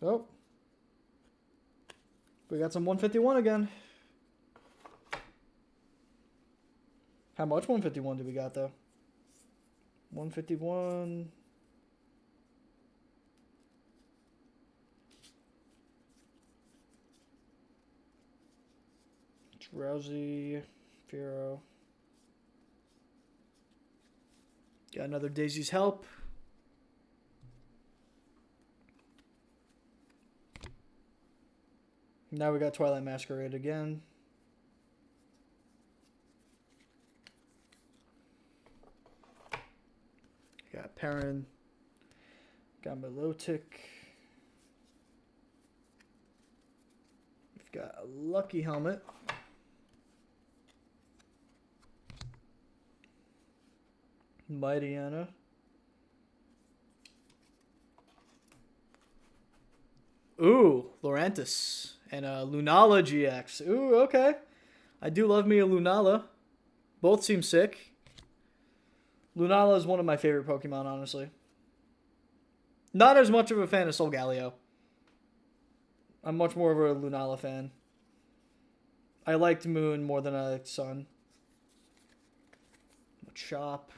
S1: Oh. We got some 151 again. How much 151 do we got, though? 151... Rousey, Firo. Got another Daisy's Help. Now we got Twilight Masquerade again. Got Perrin. Got Milotic. We've got a Lucky Helmet. Mightyena. Ooh, Lurantis. And a Lunala GX. Ooh, okay. I do love me a Lunala. Both seem sick. Lunala is one of my favorite Pokemon, honestly. Not as much of a fan of Solgaleo. I'm much more of a Lunala fan. I liked Moon more than I liked Sun. Chop.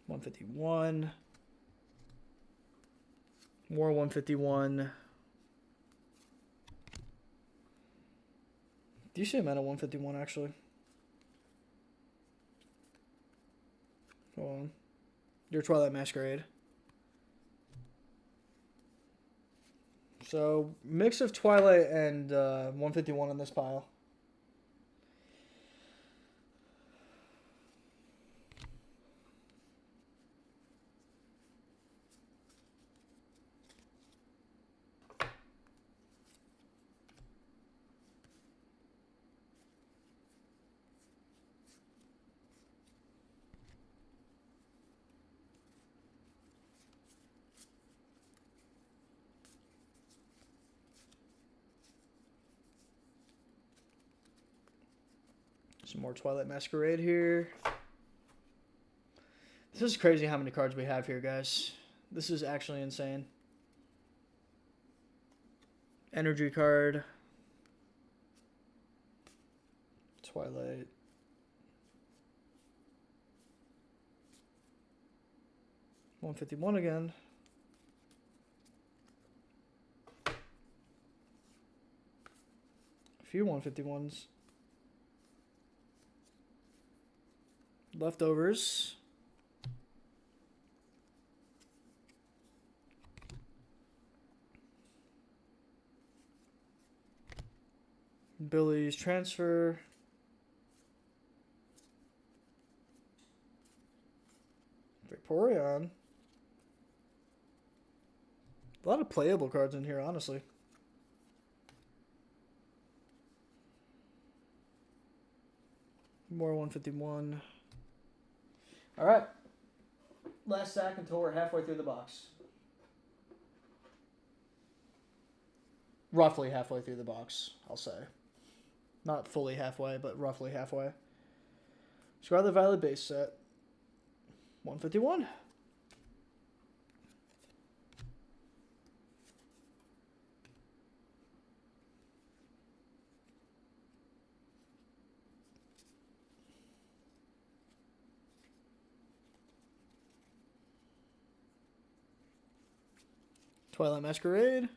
S1: 151. More 151. Decent amount of 151, actually. Hold on. Your Twilight Masquerade. So, mix of Twilight and 151 in this pile. Some more Twilight Masquerade here. This is crazy how many cards we have here, guys. This is actually insane. Energy card. Twilight. $151 again. A few 151s. Leftovers. Billy's transfer. Vaporeon. A lot of playable cards in here, honestly. More 151. All right. Last stack until we're halfway through the box. Roughly halfway through the box, I'll say. Not fully halfway, but roughly halfway. Scarlet Violet base set. 151. Twilight Masquerade.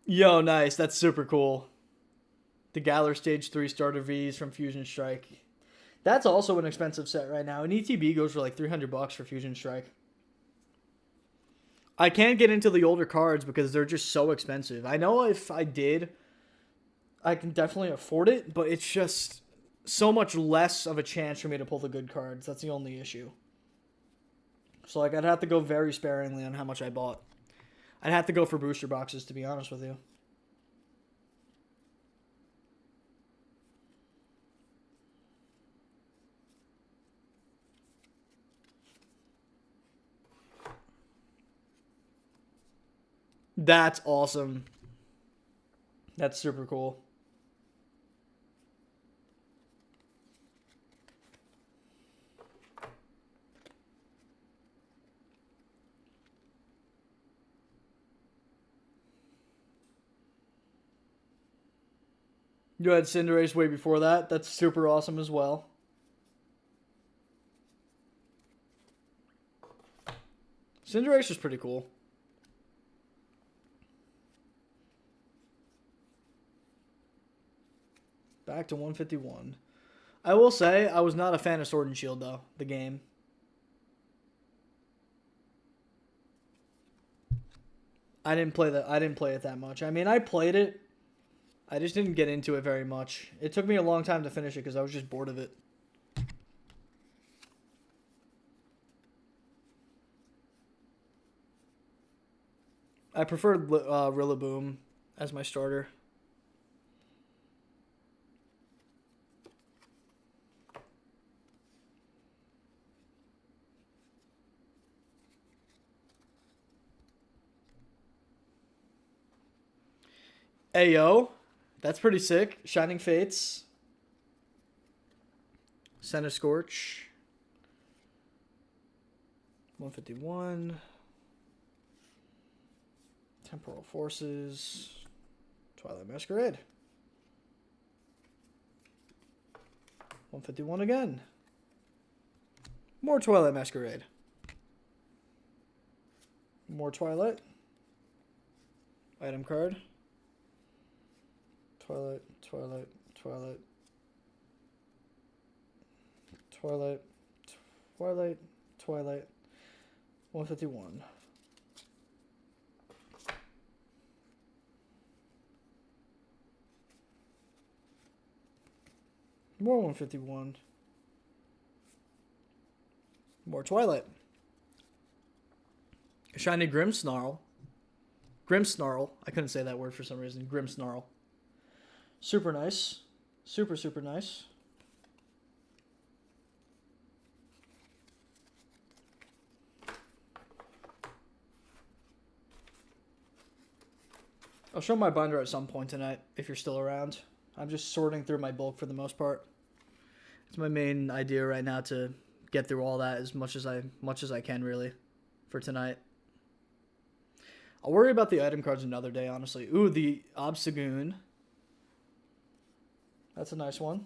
S1: Yo, nice. That's super cool. The Galar Stage 3 starter Vs from Fusion Strike. That's also an expensive set right now. An ETB goes for like $300 for Fusion Strike. I can't get into the older cards because they're just so expensive. I know if I did, I can definitely afford it, but it's just so much less of a chance for me to pull the good cards. That's the only issue. So like I'd have to go very sparingly on how much I bought. I'd have to go for booster boxes, to be honest with you. That's awesome. That's super cool. You had Cinderace way before that. That's super awesome as well. Cinderace is pretty cool. Back to 151. I will say I was not a fan of Sword and Shield though, the game. I didn't play it that much. I mean, I played it I just didn't get into it very much. It took me a long time to finish it because I was just bored of it. I preferred Rillaboom as my starter. Ayo, that's pretty sick. Shining Fates. Centiskorch. 151. Temporal Forces. Twilight Masquerade. 151 again. More Twilight Masquerade. More Twilight. Item card. Twilight, Twilight, Twilight. Twilight, Twilight, Twilight. 151. More 151. More Twilight. Shiny Grimmsnarl. Grimmsnarl. I couldn't say that word for some reason. Grimmsnarl. Super nice. Super, super nice. I'll show my binder at some point tonight if you're still around. I'm just sorting through my bulk for the most part. It's my main idea right now to get through all that as much as I can really for tonight. I'll worry about the item cards another day, honestly. Ooh, the Obstagoon. That's a nice one.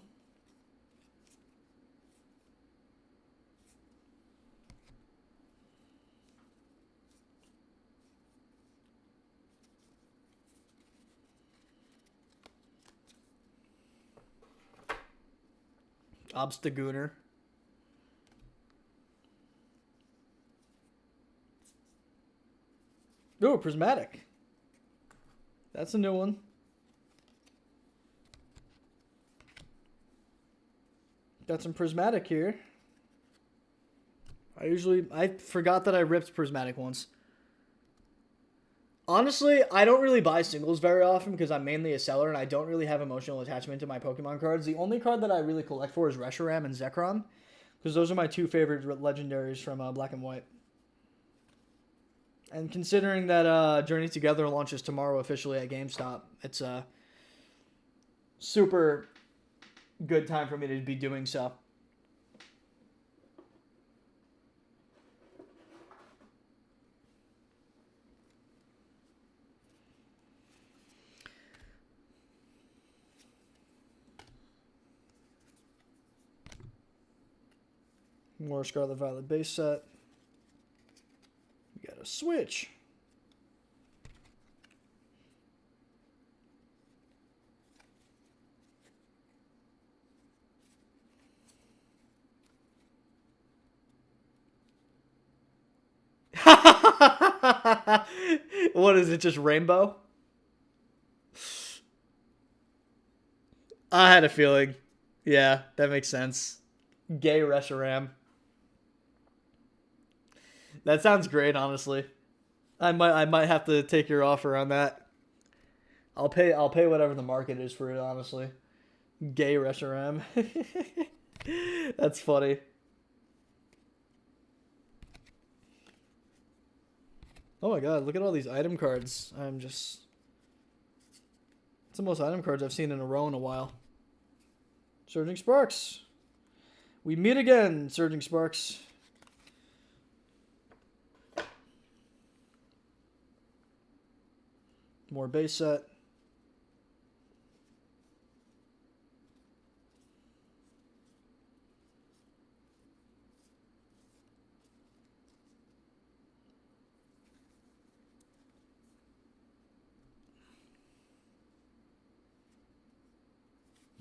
S1: Obstagooner. Ooh, Prismatic. That's a new one. Got some Prismatic here. I forgot that I ripped Prismatic once. Honestly, I don't really buy singles very often because I'm mainly a seller and I don't really have emotional attachment to my Pokemon cards. The only card that I really collect for is Reshiram and Zekrom because those are my two favorite legendaries from Black and White. And considering that Journey Together launches tomorrow officially at GameStop, it's a super good time for me to be doing so. More Scarlet Violet base set. We got a Switch. What is it, just rainbow? I had a feeling. Yeah, that makes sense. Gay Reshiram. That sounds great, honestly. I might have to take your offer on that. I'll pay whatever the market is for it, honestly. Gay Reshiram. That's funny. Oh my god, look at all these item cards. It's the most item cards I've seen in a row in a while. Surging Sparks. We meet again, Surging Sparks. More base set.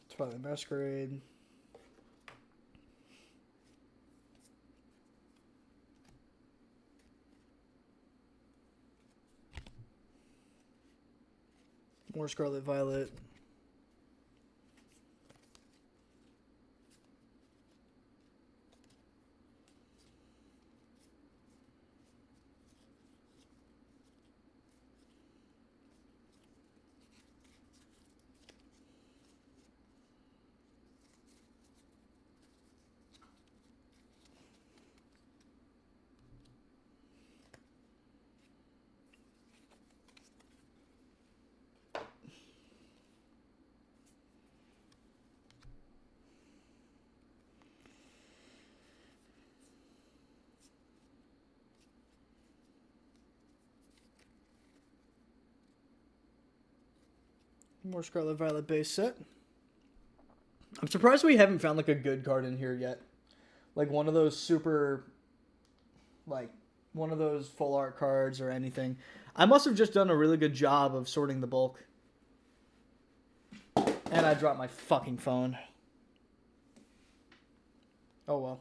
S1: Twilight Masquerade. More Scarlet Violet. More Scarlet Violet base set. I'm surprised we haven't found like a good card in here yet. Like one of those super, like one of those full art cards or anything. I must have just done a really good job of sorting the bulk. And I dropped my fucking phone. Oh well.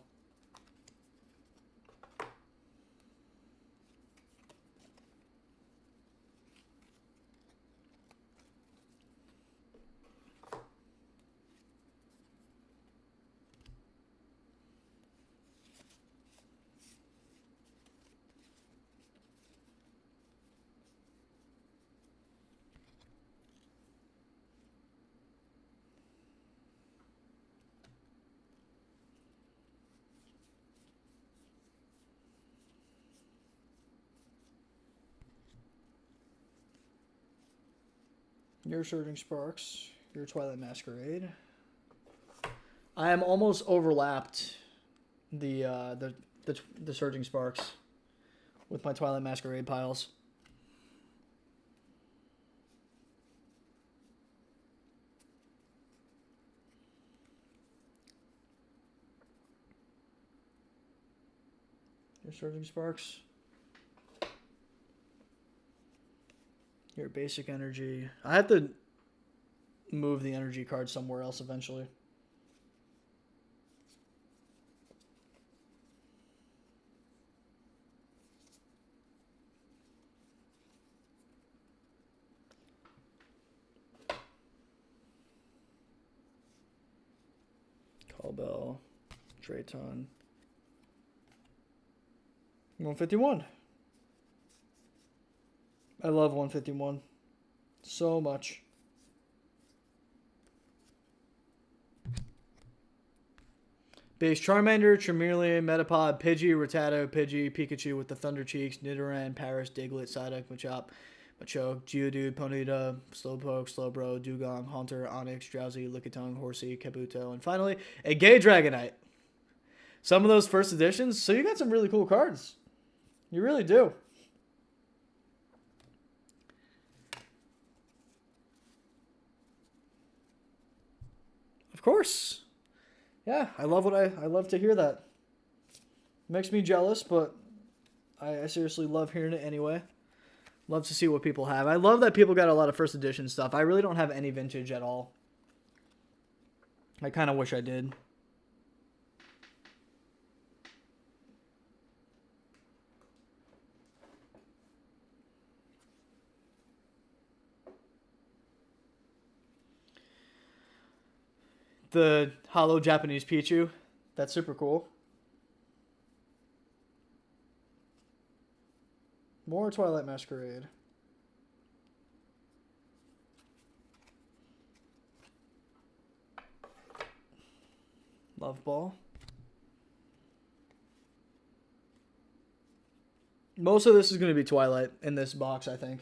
S1: Your Surging Sparks, your Twilight Masquerade. I am almost overlapped the Surging Sparks with my Twilight Masquerade piles. Your Surging Sparks. Your Basic Energy. I have to move the energy card somewhere else eventually. Callbell. Drayton. 151. I love 151 so much. Base Charmander, Charmeleon, Metapod, Pidgey, Rattata, Pidgey, Pikachu with the Thunder Cheeks, Nidoran, Paris, Diglett, Psyduck, Machop, Machoke, Geodude, Ponyta, Slowpoke, Slowbro, Dugong, Haunter, Onix, Drowsy, Lickitung, Horsey, Kabuto, and finally, a Gay Dragonite. Some of those first editions, so you got some really cool cards. You really do. Of course. Yeah, I love I love to hear that. Makes me jealous, but I seriously love hearing it anyway. Love to see what people have. I love that people got a lot of first edition stuff. I really don't have any vintage at all. I kind of wish I did. The Holo Japanese Pichu. That's super cool. More Twilight Masquerade. Love Ball. Most of this is going to be Twilight in this box, I think.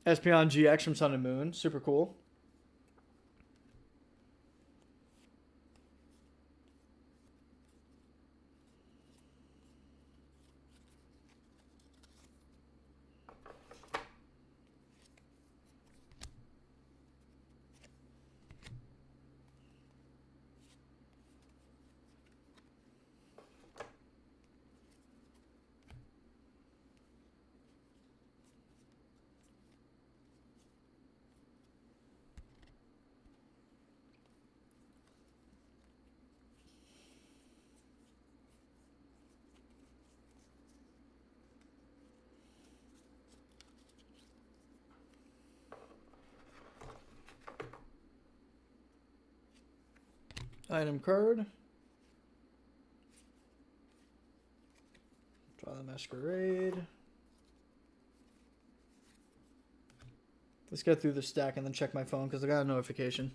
S1: Espeon GX from Sun and Moon. Super cool. Item card. Twilight Masquerade. Let's get through the stack and then check my phone because I got a notification.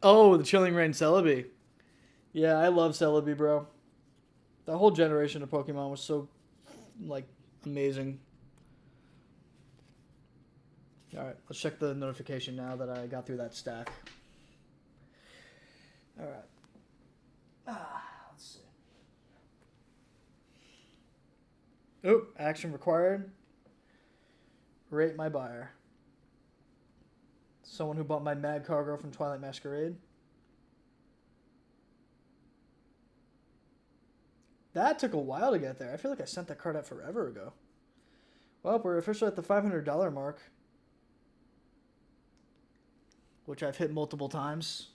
S1: Oh, the Chilling Reign Celebi. Yeah, I love Celebi, bro. That whole generation of Pokemon was so, like, amazing. Alright, let's check the notification now that I got through that stack. Alright. Let's see. Oh, action required. Rate my buyer. Someone who bought my Mad Cargo from Twilight Masquerade. That took a while to get there. I feel like I sent that card out forever ago. Well, we're officially at the $500 mark, which I've hit multiple times,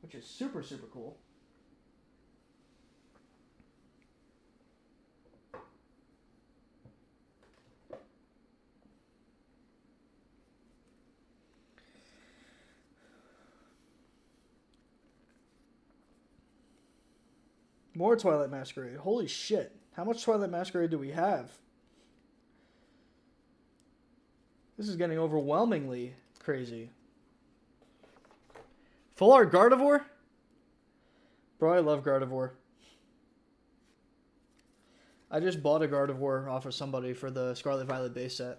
S1: which is super, super cool. More Twilight Masquerade. Holy shit. How much Twilight Masquerade do we have? This is getting overwhelmingly crazy. Full art Gardevoir? Bro, I love Gardevoir. I just bought a Gardevoir off of somebody for the Scarlet Violet base set.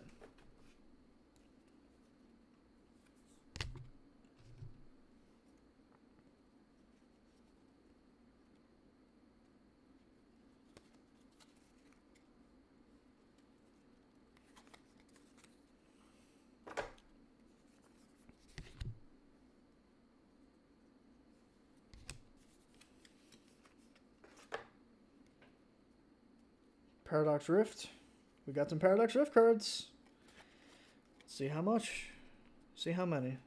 S1: Paradox Rift. We got some Paradox Rift cards. Let's see how much. See how many.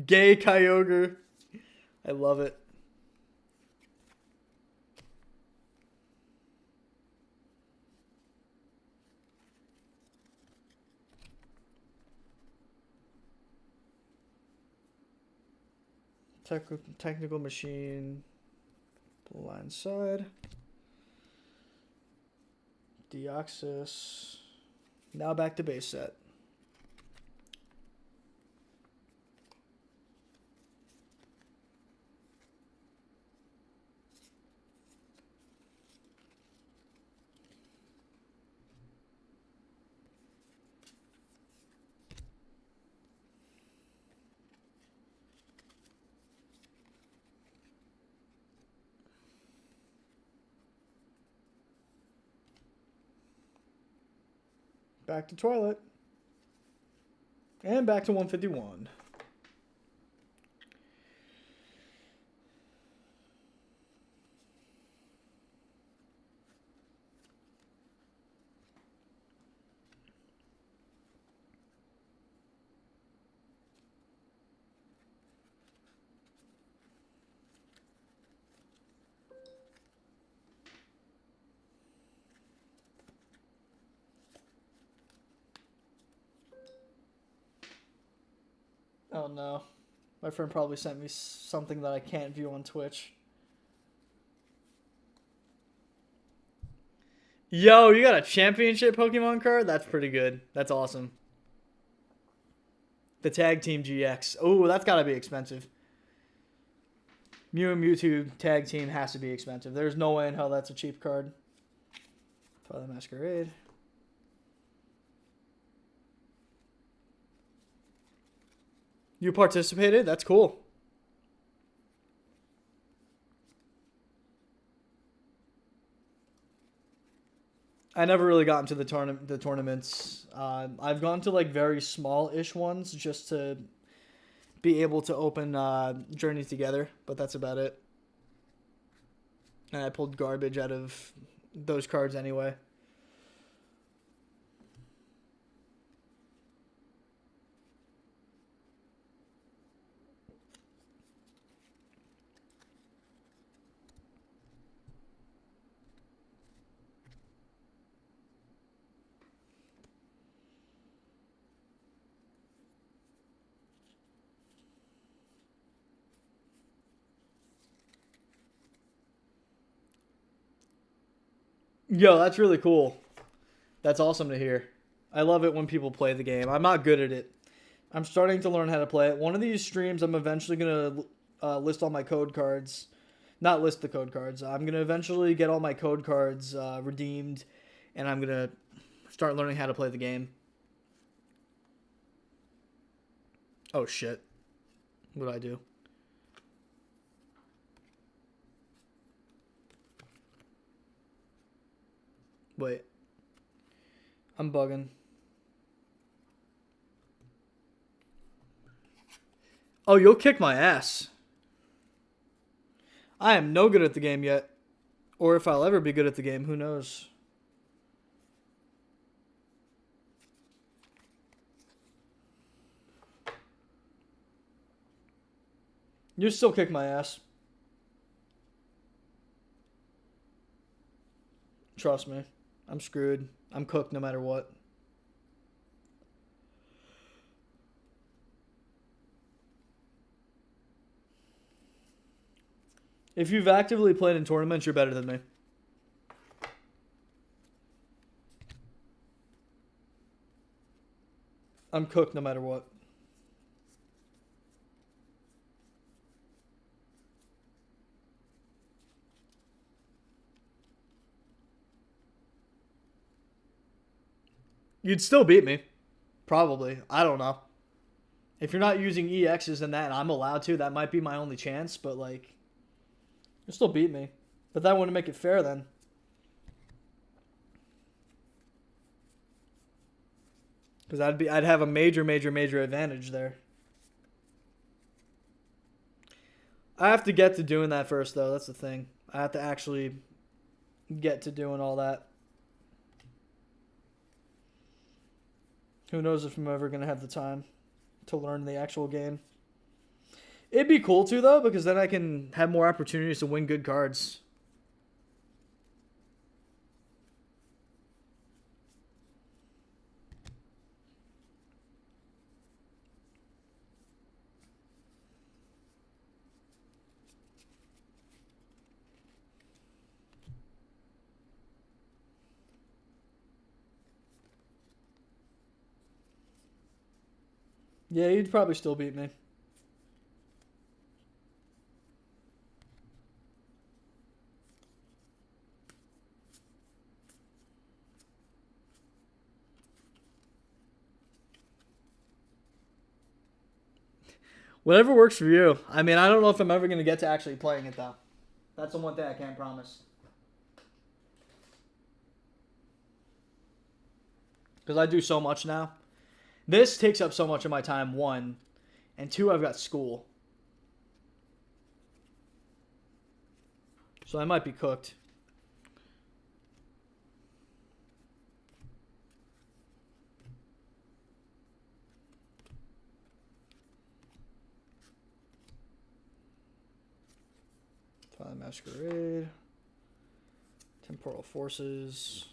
S1: Gay Kyogre. I love it. Technical Machine. Blind Side. Deoxys. Now back to base set. Back to Twilight. And back to 151. Oh no. My friend probably sent me something that I can't view on Twitch. Yo, you got a championship Pokemon card? That's pretty good. That's awesome. The Tag Team GX. Oh, that's gotta be expensive. Mew and Mewtwo Tag Team has to be expensive. There's no way in hell that's a cheap card. Twilight Masquerade. You participated? That's cool. I never really got into the tournaments. I've gone to like very small-ish ones just to be able to open Journey Together, but that's about it. And I pulled garbage out of those cards anyway. Yo, that's really cool. That's awesome to hear. I love it when people play the game. I'm not good at it. I'm starting to learn how to play it. One of these streams, I'm eventually going to list all my code cards. Not list the code cards. I'm going to eventually get all my code cards redeemed, and I'm going to start learning how to play the game. Oh, shit. What did I do? Wait. I'm bugging. Oh, you'll kick my ass. I am no good at the game yet. Or if I'll ever be good at the game, who knows? You still kick my ass. Trust me. I'm screwed. I'm cooked no matter what. If you've actively played in tournaments, you're better than me. I'm cooked no matter what. You'd still beat me. Probably. I don't know. If you're not using EXs and that, and I'm allowed to, that might be my only chance, but like, you'll still beat me. But that wouldn't make it fair then. Because I'd have a major advantage there. I have to get to doing that first, though. That's the thing. I have to actually get to doing all that. Who knows if I'm ever going to have the time to learn the actual game. It'd be cool too, though, because then I can have more opportunities to win good cards. Yeah, you'd probably still beat me. Whatever works for you. I mean, I don't know if I'm ever going to get to actually playing it, though. That's the one thing I can't promise. Because I do so much now. This takes up so much of my time, one. And two, I've got school. So I might be cooked. Twilight Masquerade. Temporal Forces.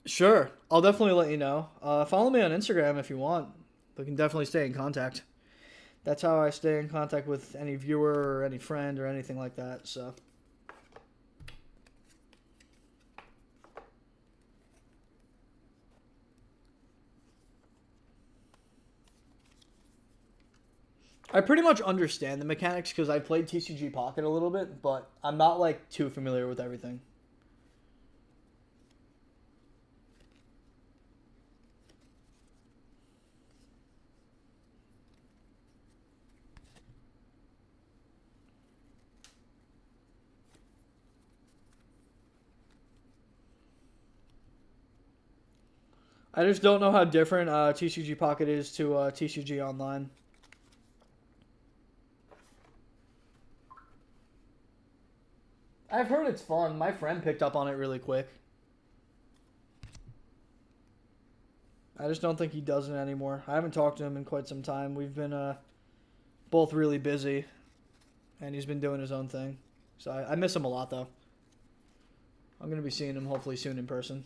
S1: Sure. I'll definitely let you know. Follow me on Instagram if you want. We can definitely stay in contact. That's how I stay in contact with any viewer or any friend or anything like that. So. I pretty much understand the mechanics because I played TCG Pocket a little bit, but I'm not like too familiar with everything. I just don't know how different TCG Pocket is to TCG Online. I've heard it's fun. My friend picked up on it really quick. I just don't think he does it anymore. I haven't talked to him in quite some time. We've been both really busy. and he's been doing his own thing. So I miss him a lot, though. I'm going to be seeing him hopefully soon in person.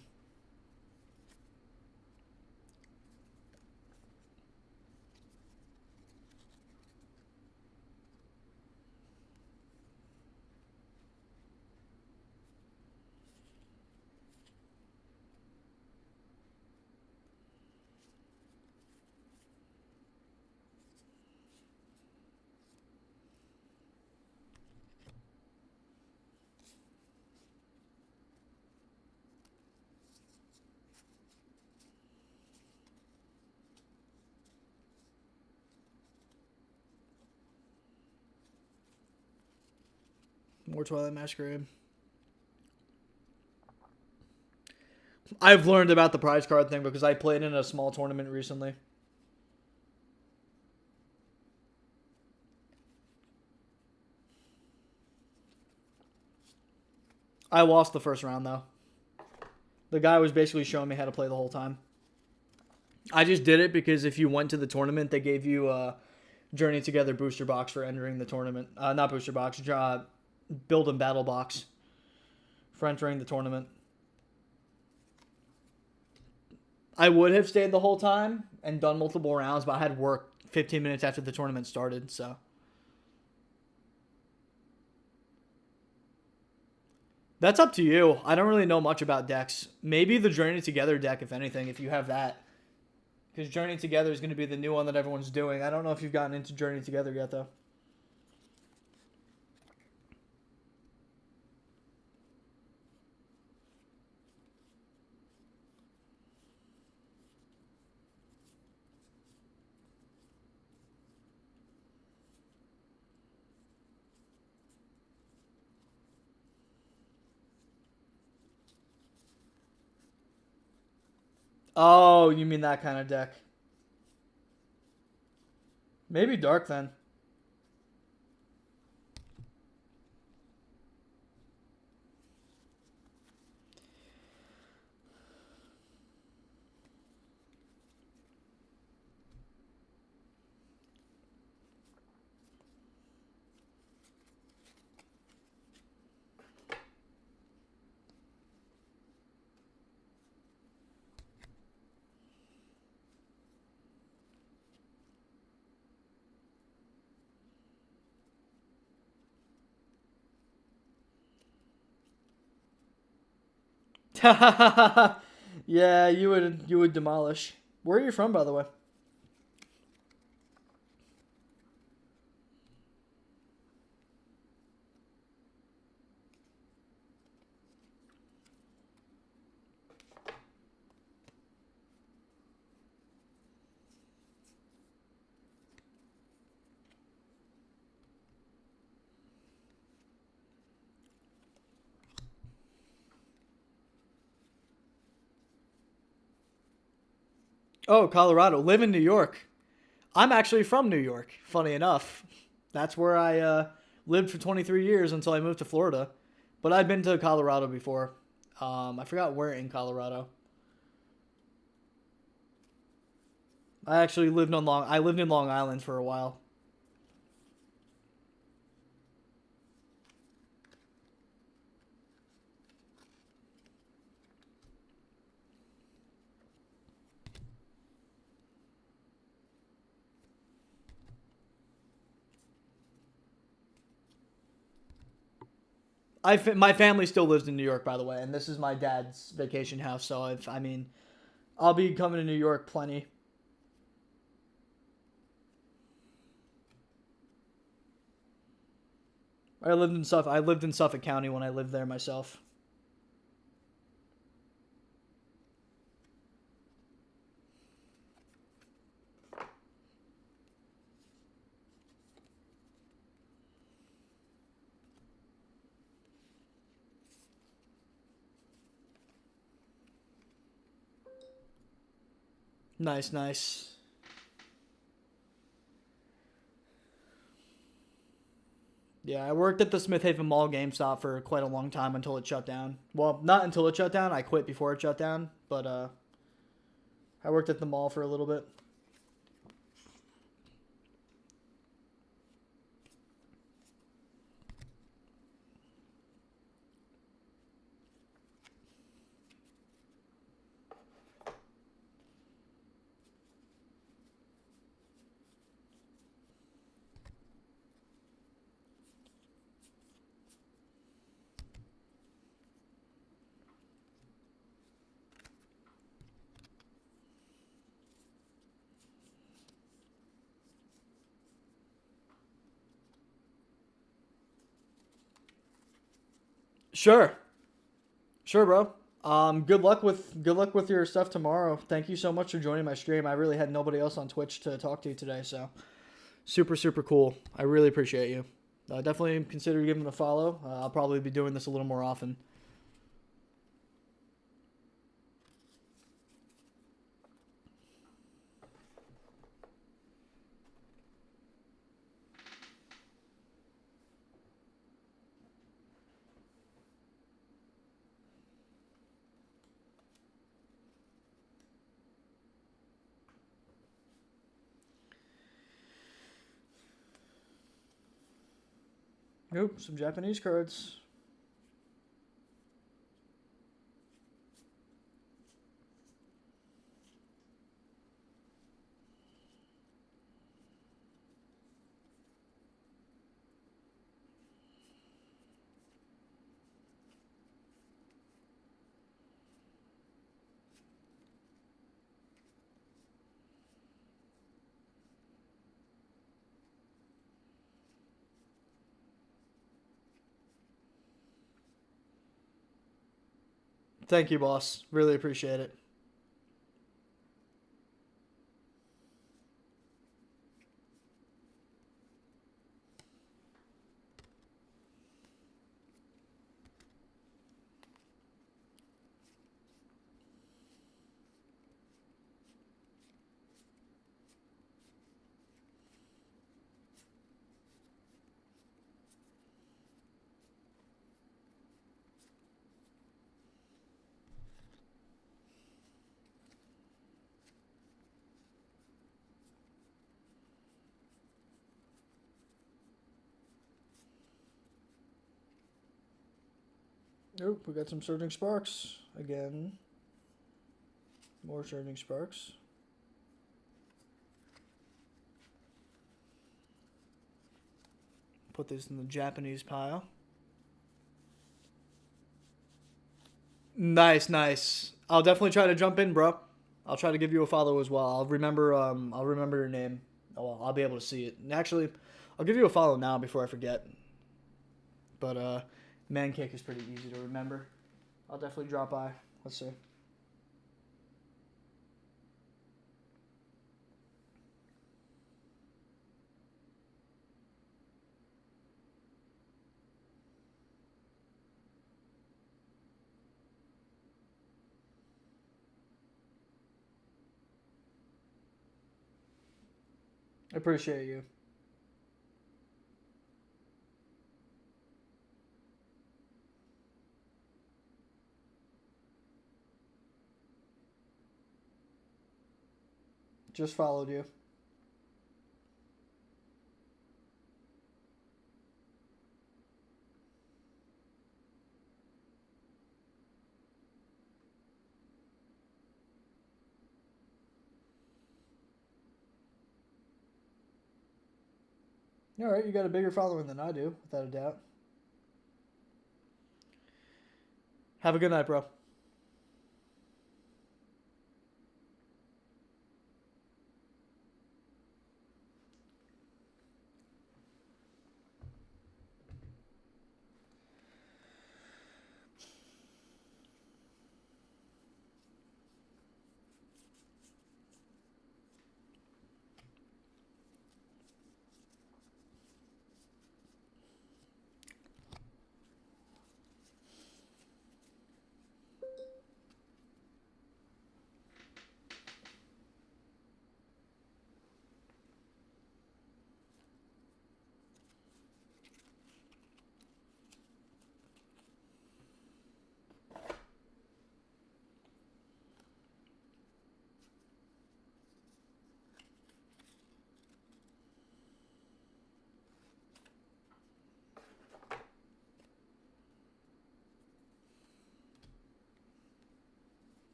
S1: More Twilight Masquerade. I've learned about the prize card thing because I played in a small tournament recently. I lost the first round, though. The guy was basically showing me how to play the whole time. I just did it because if you went to the tournament, they gave you a Journey Together booster box for entering the tournament. Not booster box, build and battle box for entering the tournament. I would have stayed the whole time and done multiple rounds, but I had work 15 minutes after the tournament started, so. That's up to you. I don't really know much about decks. Maybe the Journey Together deck, if anything, if you have that. Because Journey Together is going to be the new one that everyone's doing. I don't know if you've gotten into Journey Together yet, though. Oh, you mean that kind of deck. Maybe Dark, then. Yeah, you would demolish. Where are you from, by the way? Oh, Colorado. Live in New York. I'm actually from New York, funny enough. That's where I lived for 23 years until I moved to Florida. But I've been to Colorado before. I forgot where in Colorado. I lived in Long Island for a while. My family still lives in New York, by the way, and this is my dad's vacation house. So I mean, I'll be coming to New York plenty. I lived in Suffolk County when I lived there myself. Nice, nice. Yeah, I worked at the Smith Haven Mall GameStop for quite a long time until it shut down. Well, not until it shut down. I quit before it shut down, but I worked at the mall for a little bit. Sure. Sure, bro. Good luck with your stuff tomorrow. Thank you so much for joining my stream. I really had nobody else on Twitch to talk to today, so super super cool. I really appreciate you. Definitely consider giving it a follow. I'll probably be doing this a little more often. Nope, some Japanese cards. Thank you, boss. Really appreciate it. Nope, we got some Surging Sparks again. More Surging Sparks. Put this in the Japanese pile. Nice, nice. I'll definitely try to jump in, bro. I'll try to give you a follow as well. I'll remember your name. Oh, I'll be able to see it. And actually, I'll give you a follow now before I forget. But Mancake is pretty easy to remember. I'll definitely drop by. Let's see. I appreciate you. Just followed you. All right, you got a bigger following than I do, without a doubt. Have a good night, bro.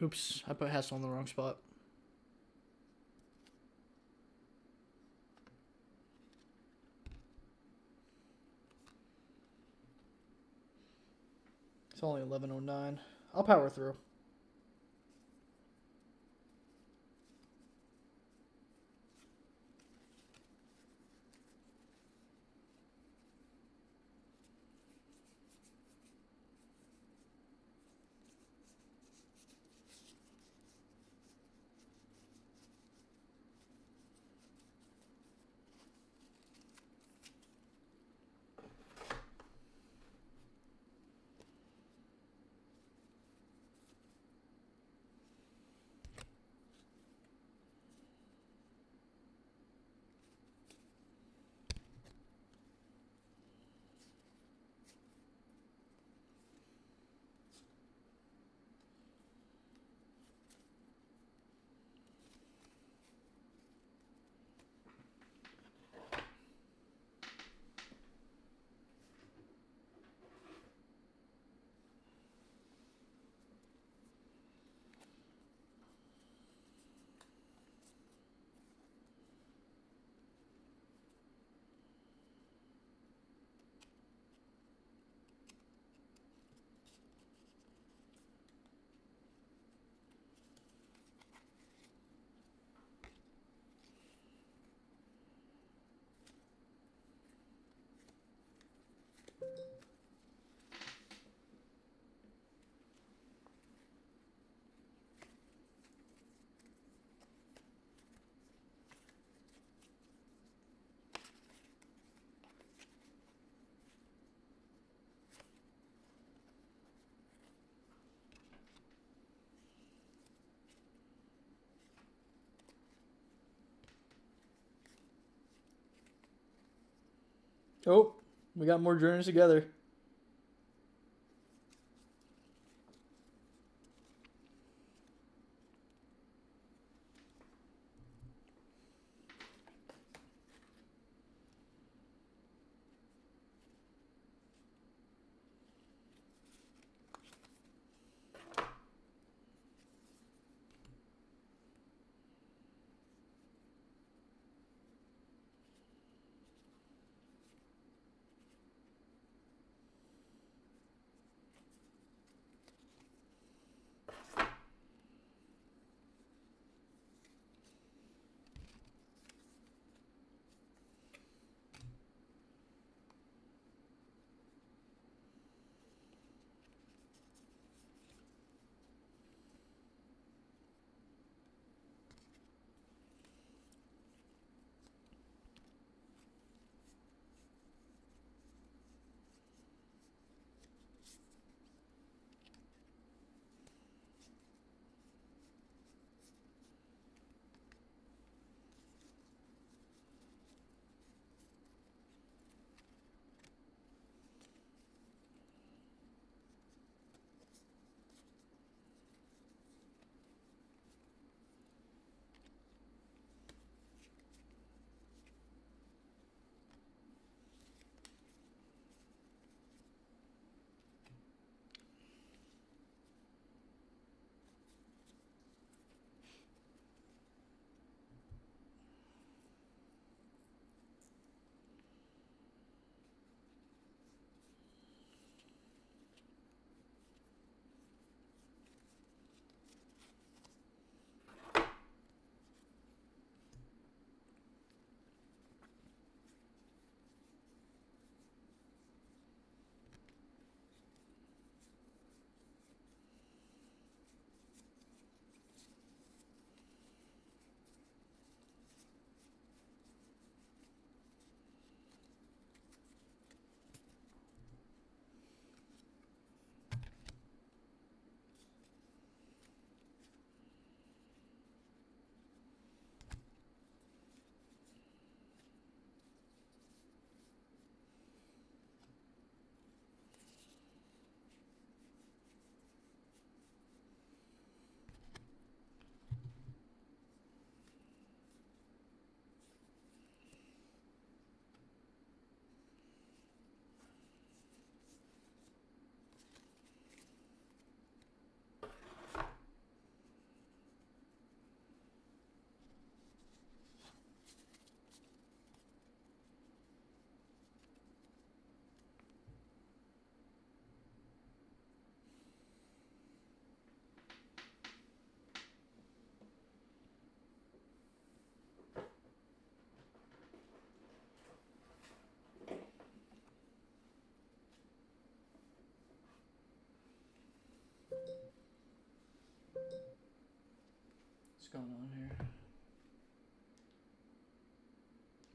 S1: Oops, I put Hessel in the wrong spot. It's only 11:09. I'll power through. Oh, we got more journeys together.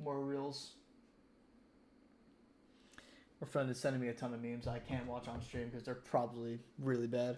S1: more reels. My friend is sending me a ton of memes I can't watch on stream because they're probably really bad.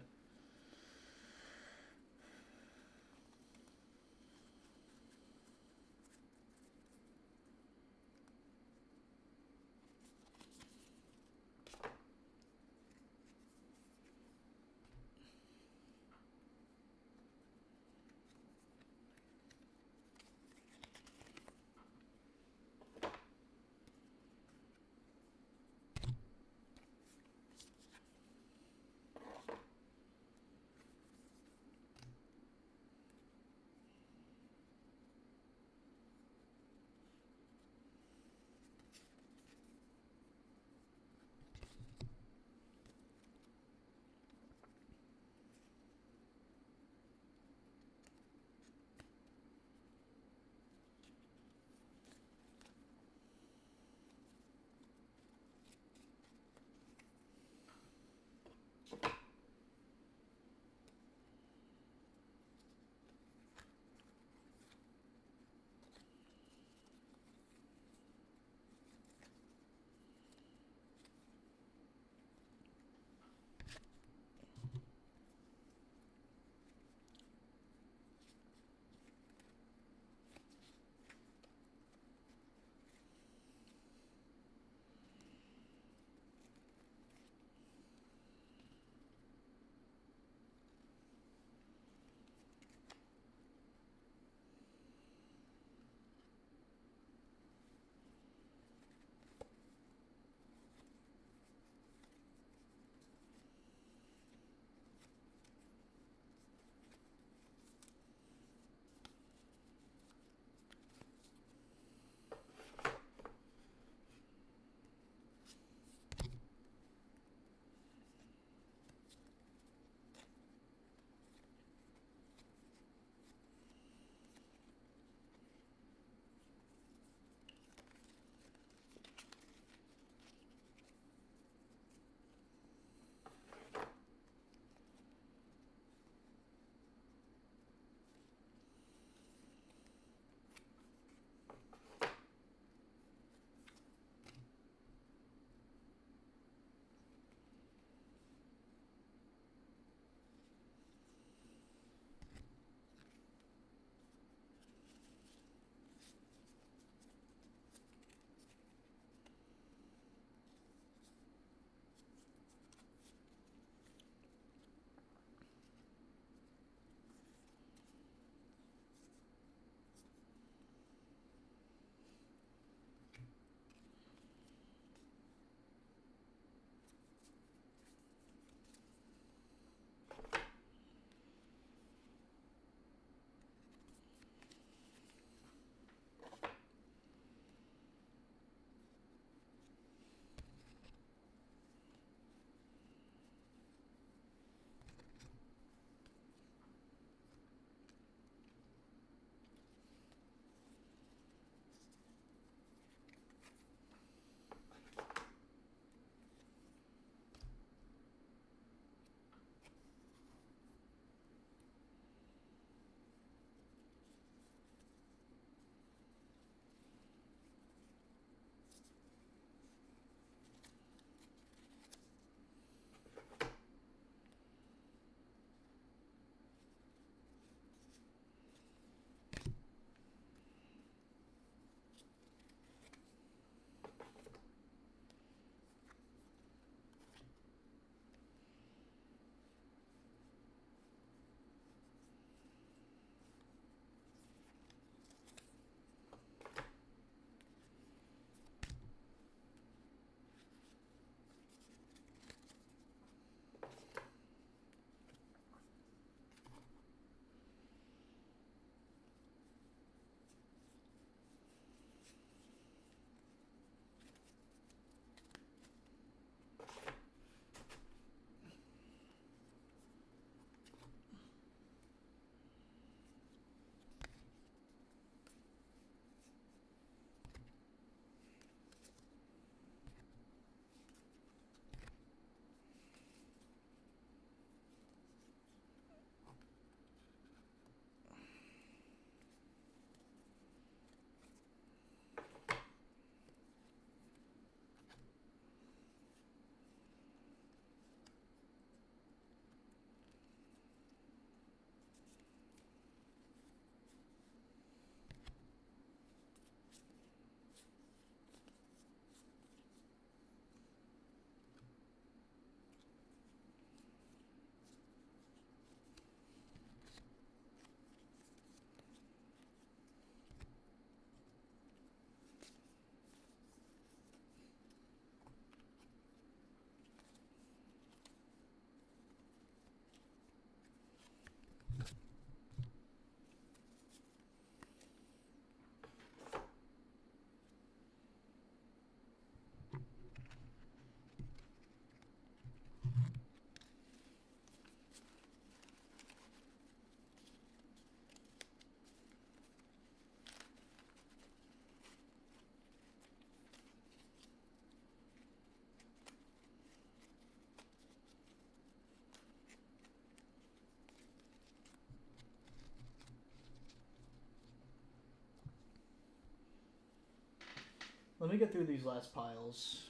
S1: Let me get through these last piles.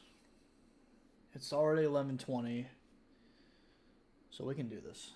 S1: It's already 11:20, so we can do this.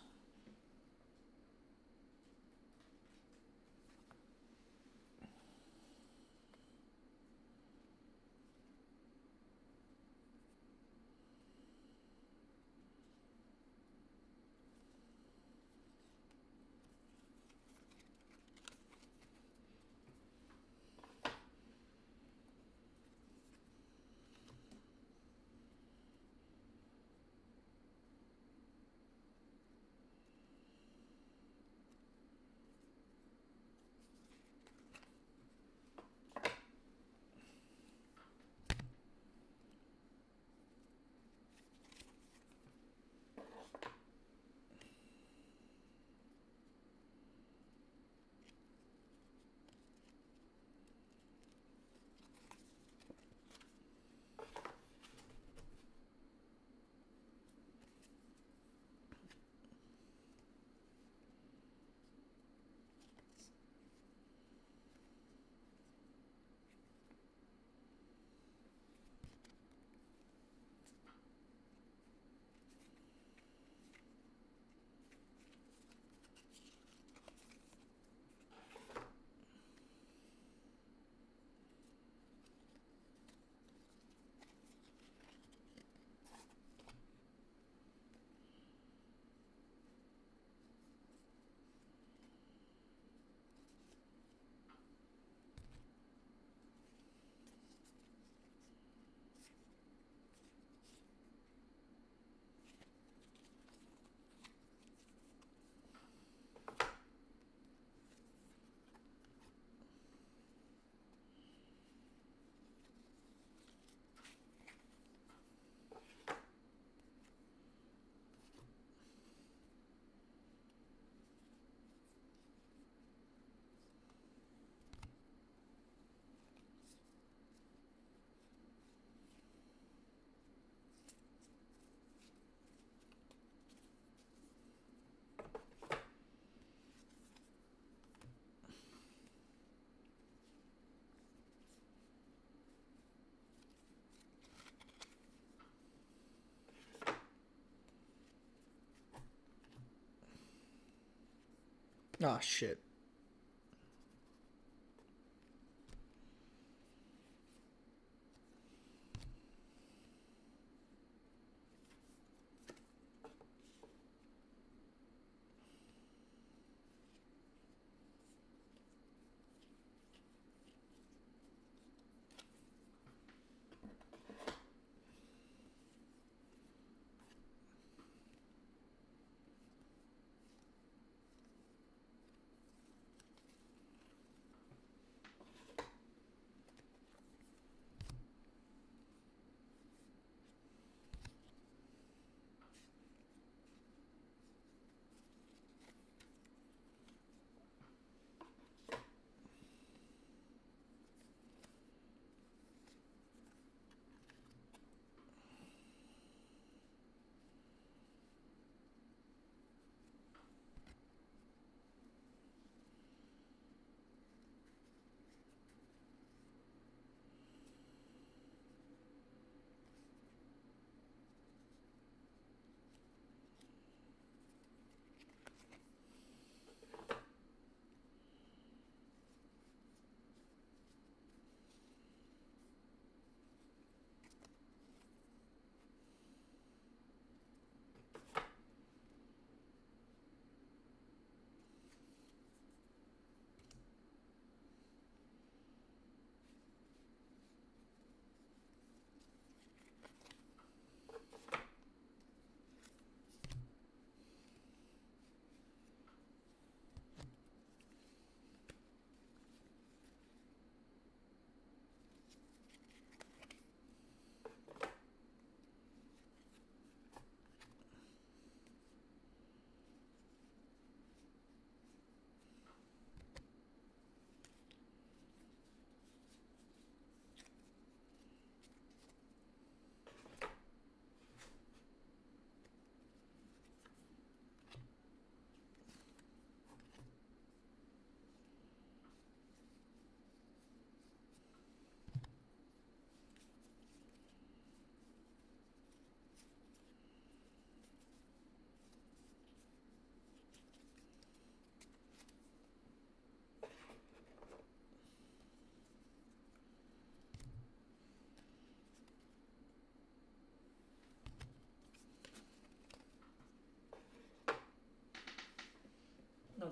S1: Ah, shit.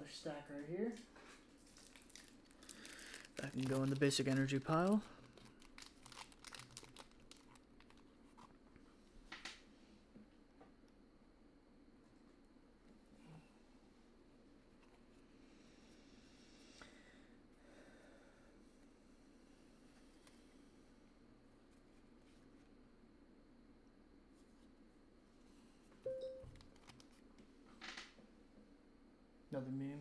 S1: Another stack right here. That can go in the basic energy pile. Another meme.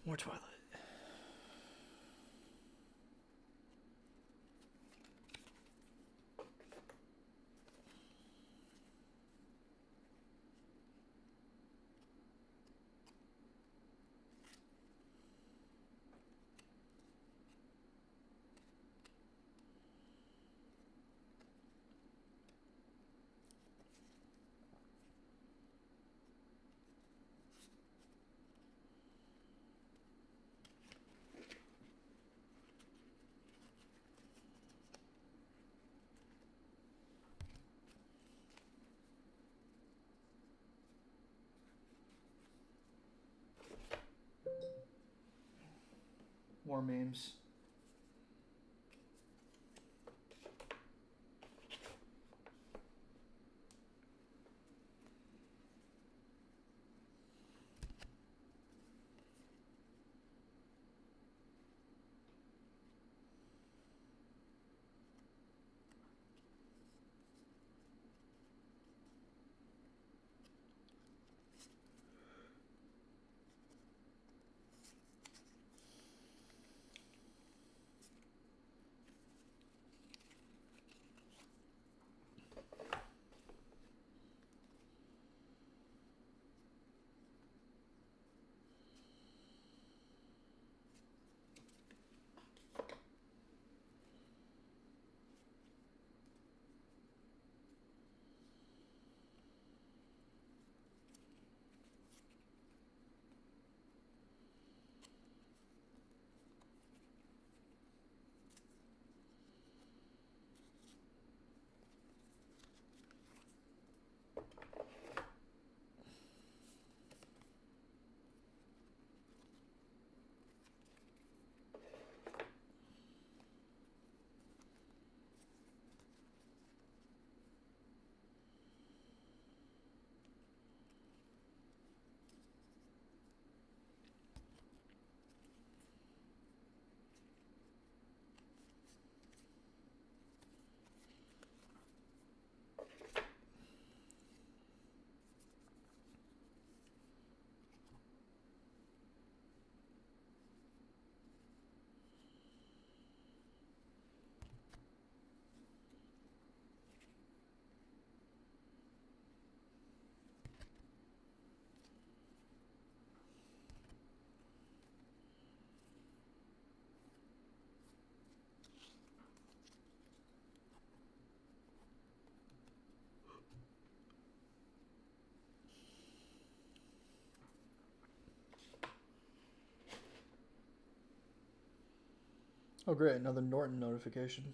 S1: More Twilight. More memes. Oh, great. Another Norton notification.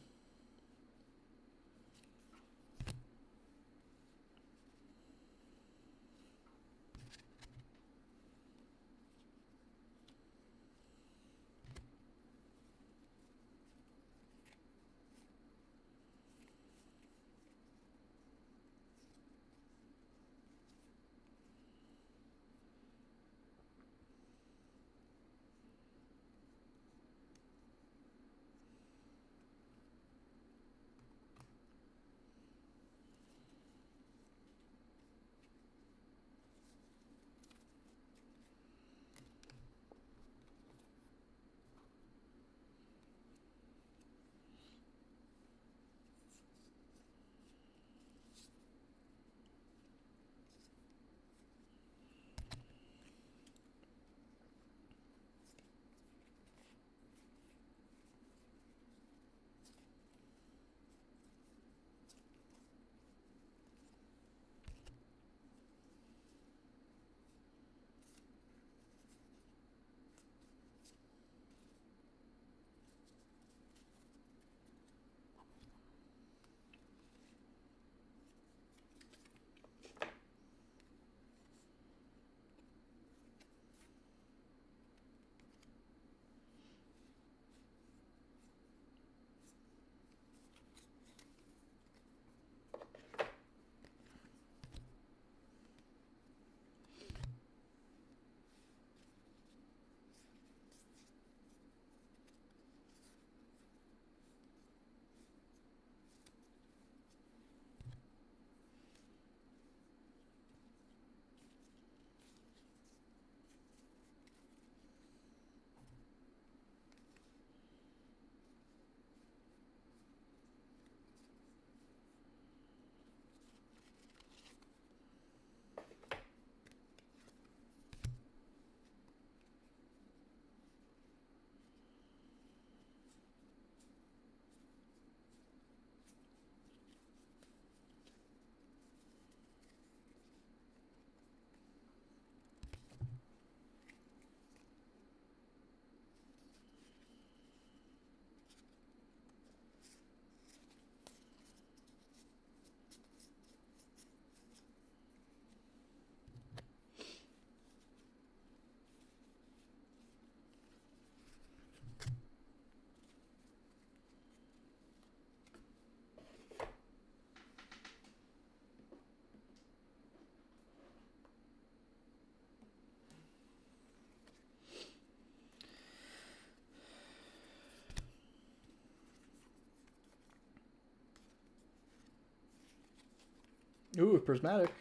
S1: Ooh, prismatic.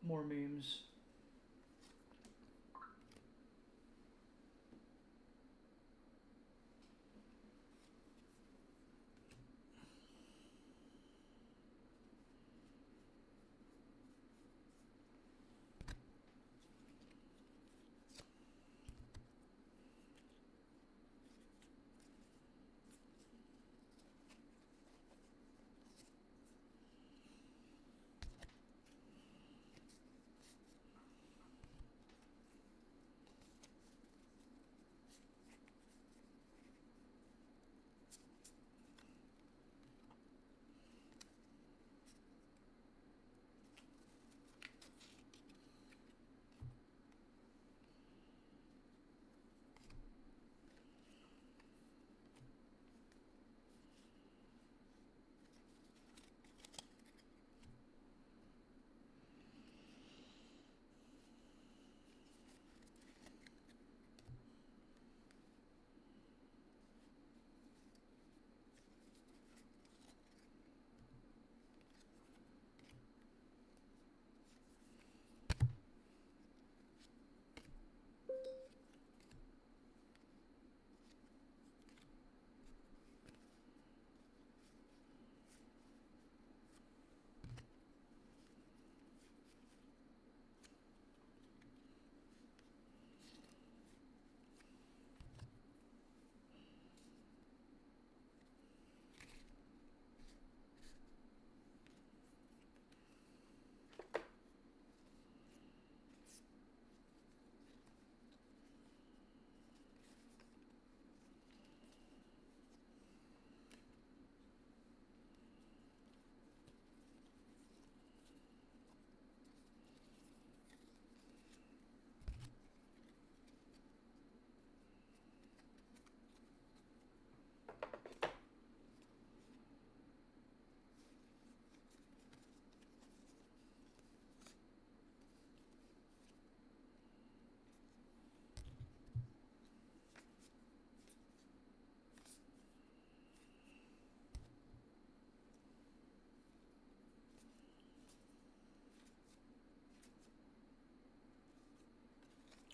S1: More memes.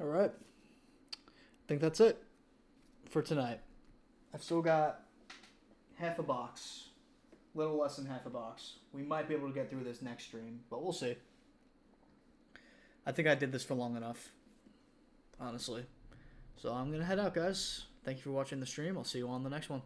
S1: All right. I think that's it for tonight. I've still got half a box. Little less than half a box. We might be able to get through this next stream, but we'll see. I think I did this for long enough, honestly. So I'm going to head out, guys. Thank you for watching the stream. I'll see you on the next one.